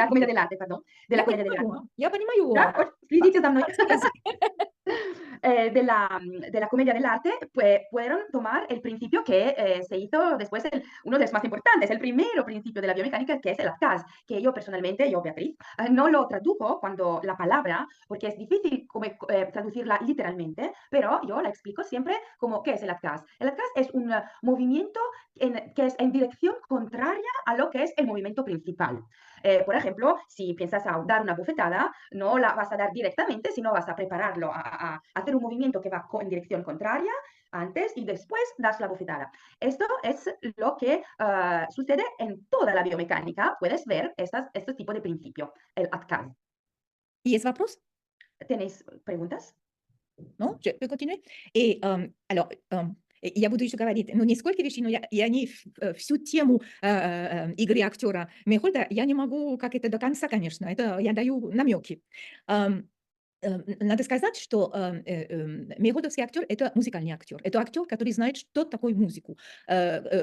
comedia del arte, perdón. De la comedia del arte. Я понимаю. Да? Следите за мной. de la comedia del arte, pues, pudieron tomar el principio que se hizo después, uno de los más importantes, el primero principio de la biomecánica, que es el ATCAS, que yo personalmente, yo Beatriz, no lo tradujo cuando la palabra, porque es difícil como, traducirla literalmente, pero yo la explico siempre como qué es el ATCAS. El ATCAS es un movimiento que es en dirección contraria a lo que es el movimiento principal. Por ejemplo, si piensas a dar una bofetada, no la vas a dar directamente, sino vas a prepararlo a hacer un movimiento que va en dirección contraria antes y después das la bofetada. Esto es lo que sucede en toda la biomecánica. Puedes ver este tipo de principio, el ATCAS. Есть вопрос? ¿Tenéis preguntas? Ну, je peux continuer? Et alors, я буду еще говорить, ну, несколько вещей, но я не всю тему игры актера Мейхольда я не могу, как это до конца, конечно, это я даю намеки. Надо сказать, что мейхольдовский актер – это музыкальный актер. Это актер, который знает, что такое музыку,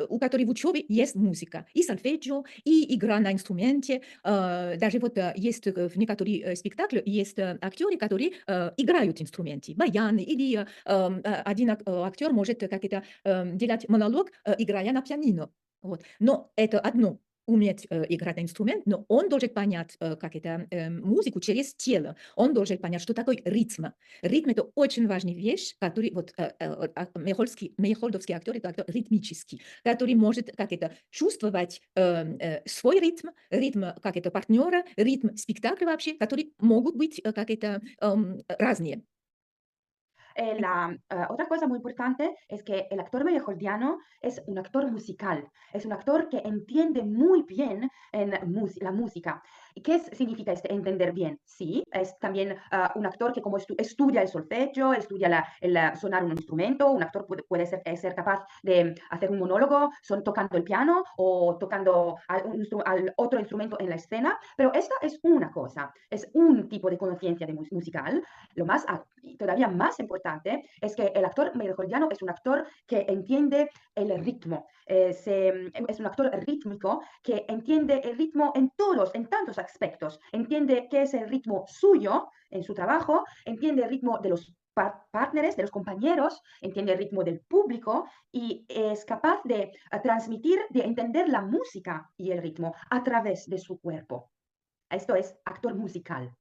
у которого в учебе есть музыка, и сольфеджио, и игра на инструменте. Даже вот есть в некоторых спектаклях есть актеры, которые играют инструменты, баяны, или один актер может как это делать монолог, играя на пианино. Вот. Но это одно. Уметь играть на инструмент, но он должен понять, как это, музыку через тело. Он должен понять, что такое ритм. Ритм – это очень важная вещь, который вот мейхольдовский актер – это актер ритмический, который может, как это, чувствовать свой ритм, ритм, как это, партнера, ритм спектакля вообще, которые могут быть, как это, разные. Otra cosa muy importante es que el actor meyerholdiano es un actor musical, es un actor que entiende muy bien la música. ¿Y qué significa entender bien? Sí, es también un actor que como estudia el solfeggio, estudia el sonar un instrumento, un actor puede ser capaz de hacer un monólogo tocando el piano o tocando al otro instrumento en la escena, pero esta es una cosa, es un tipo de conciencia musical. Lo más, todavía más importante es que el actor meyerholdiano es un actor que entiende el ritmo, es un actor rítmico que entiende el ritmo en tantos aspectos, entiende qué es el ritmo suyo en su trabajo, entiende el ritmo de los partners, de los compañeros, entiende el ritmo del público y es capaz de transmitir, de entender la música y el ritmo a través de su cuerpo. Esto es actor musical.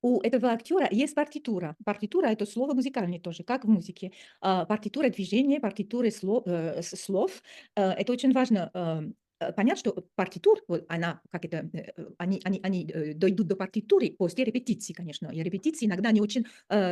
У этого актера есть партитура. Партитура – это слово музыкальное тоже, как в музыке. Партитура движения, партитура слов. Это очень важно понять, что партитур, вот она, как это, они дойдут до партитуры после репетиции, конечно. И репетиции иногда они очень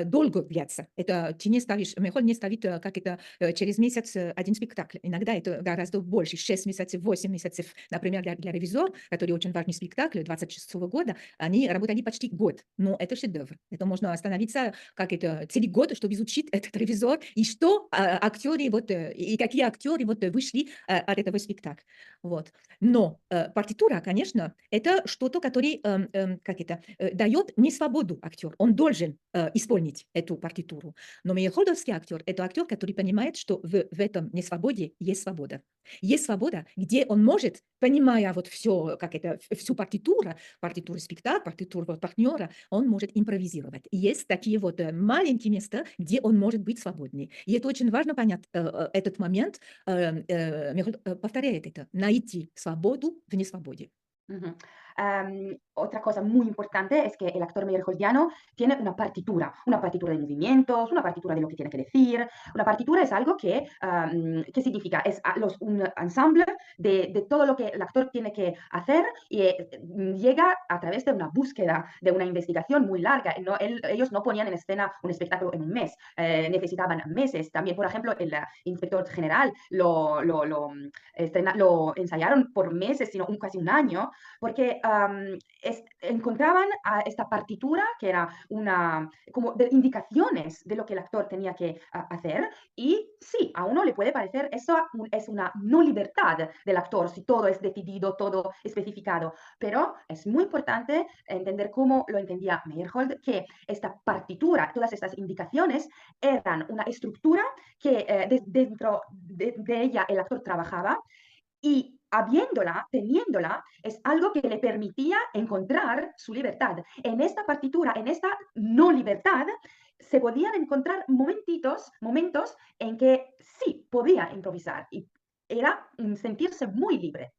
долго длятся. Это ты не ставишь, Мейхольд не ставит, как это, через месяц один спектакль. Иногда это гораздо больше, 6 месяцев, 8 месяцев. Например, для «Ревизор», который очень важный спектакль 26-го года, они работали почти год. Но это шедевр. Это можно остановиться, как это, целый год, чтобы изучить этот «Ревизор», и что актеры, вот, и какие актеры вот вышли от этого спектакля. Вот. Но партитура, конечно, это что-то, которое как это, дает не свободу актер. Он должен исполнить эту партитуру. Но мейхольдовский актер – это актер, который понимает, что в этом несвободе есть свобода. Есть свобода, где он может, понимая вот все, как это, всю партитуру спектакля, партитуру партнера, он может импровизировать. И есть такие вот маленькие места, где он может быть свободнее. И это очень важно понять этот момент. Мейхольд повторяет это, найти свободу в несвободе. Uh-huh. Otra cosa muy importante es que el actor meyerholdiano tiene una partitura de movimientos, una partitura de lo que tiene que decir. Una partitura es algo que significa, es un ensamble de todo lo que el actor tiene que hacer y llega a través de una búsqueda, de una investigación muy larga. Ellos no ponían en escena un espectáculo en un mes, necesitaban meses. También, por ejemplo, el inspector general lo ensayaron por meses, sino casi un año, porque encontraban a esta partitura que era como de indicaciones de lo que el actor tenía que hacer y sí, a uno le puede parecer eso es una no libertad del actor si todo es decidido, todo especificado, pero es muy importante entender cómo lo entendía Meyerhold, que esta partitura, todas estas indicaciones eran una estructura que dentro de ella el actor trabajaba y habiéndola, teniéndola, es algo que le permitía encontrar su libertad. En esta partitura, en esta no libertad, se podían encontrar momentos en que sí podía improvisar y era sentirse muy libre.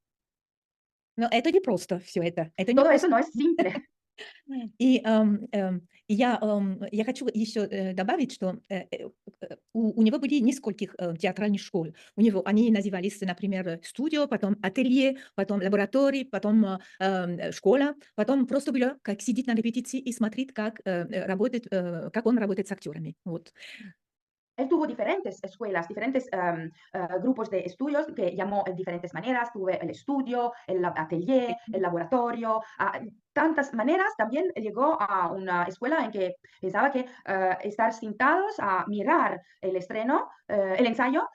Но это не просто все это. Это не Todo eso просто. no es simple. Я хочу еще добавить, что у него были нескольких театральных школ. Они назывались, например, студио, потом ателье, потом лабораторий, потом школа, потом просто было как сидеть на репетиции и смотреть, как он работает с актерами. Вот. Él tuvo diferentes escuelas, diferentes grupos de estudios que llamó en diferentes maneras. Tuve el estudio, el atelier, el laboratorio, tantas maneras. También llegó a una escuela en que pensaba que estar sentados a mirar el estreno, el ensayo,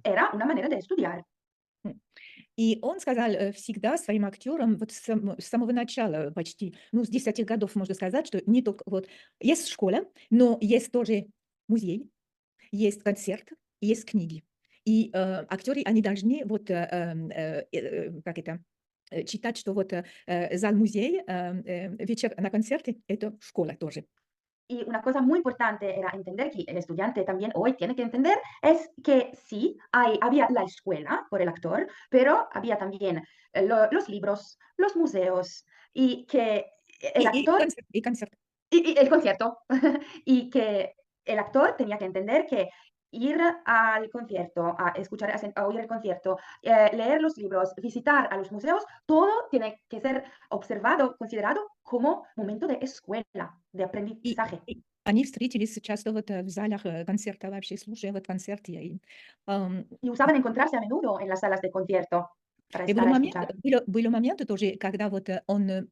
era una manera de estudiar. И он сказал всегда своим актерам, вот с самого начала почти, ну, с 10 годов можно сказать, что не только вот есть школа, но есть тоже музей, есть концерт, есть книги. И актеры, они должны вот, как это, читать, что вот зал музей, вечер на концерте, это школа тоже. Y una cosa muy importante era entender, que el estudiante también hoy tiene que entender, es que sí, había la escuela por el actor, pero había también los libros, los museos, y que el actor, И концерт. y el concierto, y que el actor tenía que entender que ir al concierto, a escuchar, a oír el concierto, leer los libros, visitar a los museos, todo tiene que ser observado, considerado como momento de escuela, de aprendizaje. И они встретились часто вот в залах концерта вообще, слушая вот концерт. Y usaban encontrarse a menudo en las salas de concierto para И estar a escuchar. были моменты тоже, когда вот он,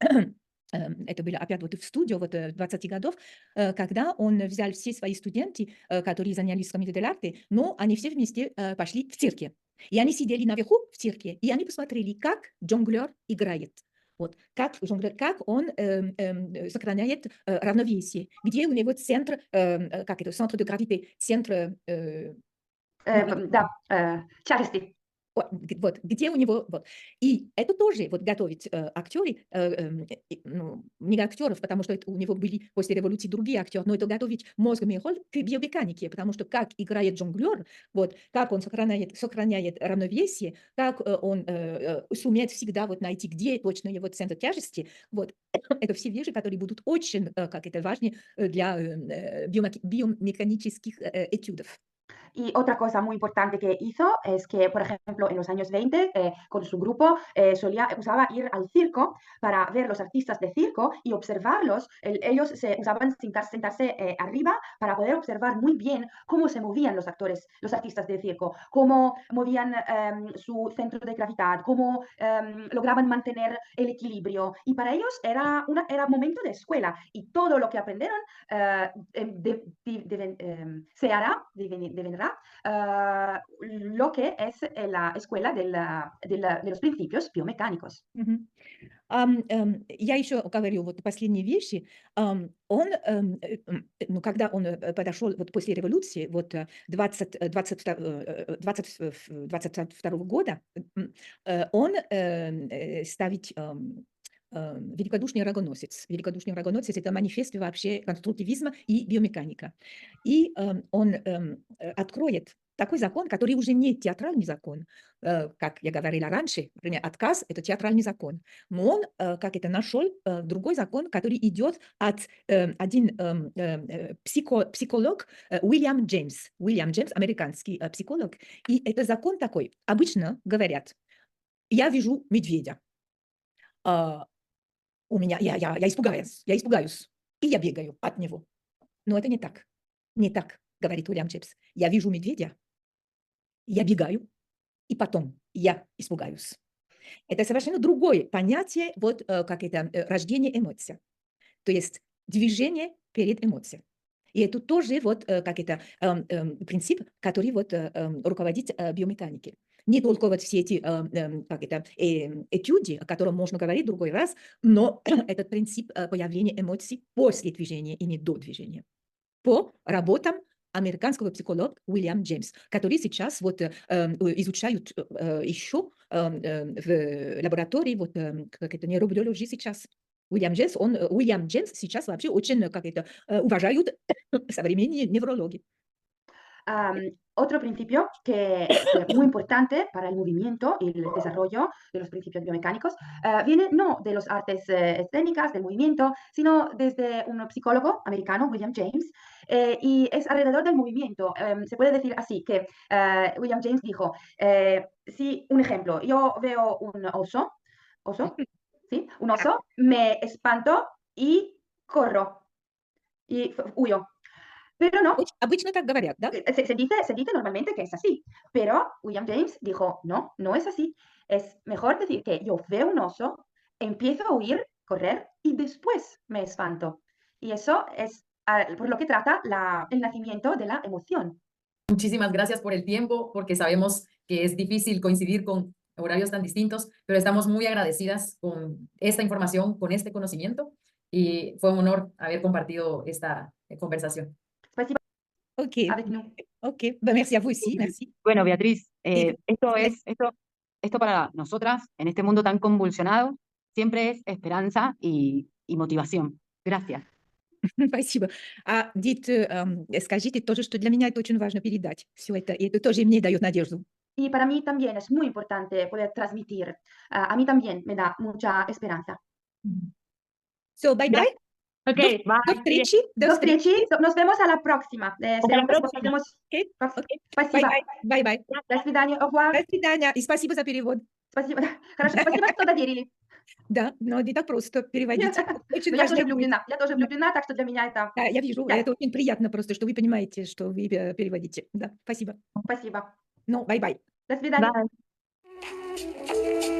это было опять вот в студию, вот 20 годов, когда он взял все свои студенты, которые занялись в комитете дель арте, но они все вместе пошли в цирке. И они сидели наверху в цирке, и они посмотрели, как жонглер играет. Вот, как жонглер, как он сохраняет равновесие, где у него центр, как это, центр de gravité, центр... Да, Charity. Вот, где у него, вот. И это тоже вот готовить актеры, ну, не актеров, потому что это у него были после революции другие актеры, но это готовить мозг Михоль к биомеханике, потому что как играет жонглер, вот, как он сохраняет равновесие, как он сумеет всегда вот найти, где точно его центр тяжести, вот, это все вещи, которые будут очень, как это, важны для biomecánicos этюдов. Y otra cosa muy importante que hizo es que, por ejemplo, en los años 20, con su grupo, usaba ir al circo para ver los artistas de circo y observarlos. Ellos usaban sentarse arriba para poder observar muy bien cómo se movían los actores, los artistas de circo, cómo movían su centro de gravedad, cómo lograban mantener el equilibrio. Y para ellos era momento de escuela y todo lo que aprendieron se hará, devenirá lo que es la escuela de los principios biomecánicos. Я еще говорю вот последние вещи. Ну, когда он подошел вот после революции, вот 22 года, он ставит великодушный рогоносец. Великодушный рогоносец – это манифест вообще конструктивизма и биомеханика. И он откроет такой закон, который уже не театральный закон, как я говорила раньше, например, отказ – это театральный закон. Но он, как это, нашел другой закон, который идет от один психолог Уильям Джеймс, американский психолог. И это закон такой. Обычно говорят, я вижу медведя. Я испугаюсь, и я бегаю от него. Но это не так. Не так, говорит Уильям Джеймс. Я вижу медведя, я бегаю, и потом я испугаюсь. Это совершенно другое понятие, вот как это, рождение эмоций. То есть движение перед эмоцией. И это тоже вот как это, принцип, который вот руководит биомеханикой. Не только вот все эти как это, этюды, о котором можно говорить в другой раз, но этот принцип появления эмоций после движения и не до движения. По работам американского психолога Уильям Джеймс, который сейчас вот изучают еще в лаборатории вот как это нейробиологии сейчас. Уильям Джеймс сейчас вообще очень как это уважают современные неврологи. Otro principio que es muy importante para el movimiento y el desarrollo de los principios biomecánicos viene no de las artes escénicas, del movimiento, sino desde un psicólogo americano, William James, y es alrededor del movimiento. Se puede decir así que William James dijo, si un ejemplo, yo veo un oso, ¿sí? Un oso, me espanto y corro y huyo. Pero no, Обычно так говорят, да? se dice normalmente que es así, pero William James dijo, no, no es así. Es mejor decir que yo veo un oso, empiezo a huir, correr y después me espanto. Y eso es por lo que trata el nacimiento de la emoción. Muchísimas gracias por el tiempo, porque sabemos que es difícil coincidir con horarios tan distintos, pero estamos muy agradecidas con esta información, con este conocimiento, y fue un honor haber compartido esta conversación. Спасибо. Ok, Avec nous. ok. Bah, merci à vous aussi, merci. Bueno, Beatriz, Sí, esto para nosotras, en este mundo tan convulsionado, siempre es esperanza y motivación. Gracias. Спасибо. Скажите тоже, что для меня это очень важно передать все это, и это тоже мне дает надежду. Y para mí también es muy importante poder transmitir. A mí también me da mucha esperanza. Все, bye-bye. Ok, До bye. встречи. До встречи. Nos vemos a la próxima. Hasta la próxima. Nos vemos. Окей, окей. Спасибо. Bye-bye. До свидания. Au revoir. До свидания. И спасибо за перевод. Спасибо. Хорошо, спасибо, что доверили. Да, но не так просто переводить. Очень Но я важно тоже будет. влюблена. Я тоже влюблена, так что для меня это... Да, я вижу, Да. это очень приятно просто, что вы понимаете, что вы переводите. Да, спасибо. Спасибо. Ну, bye-bye. До свидания. Bye.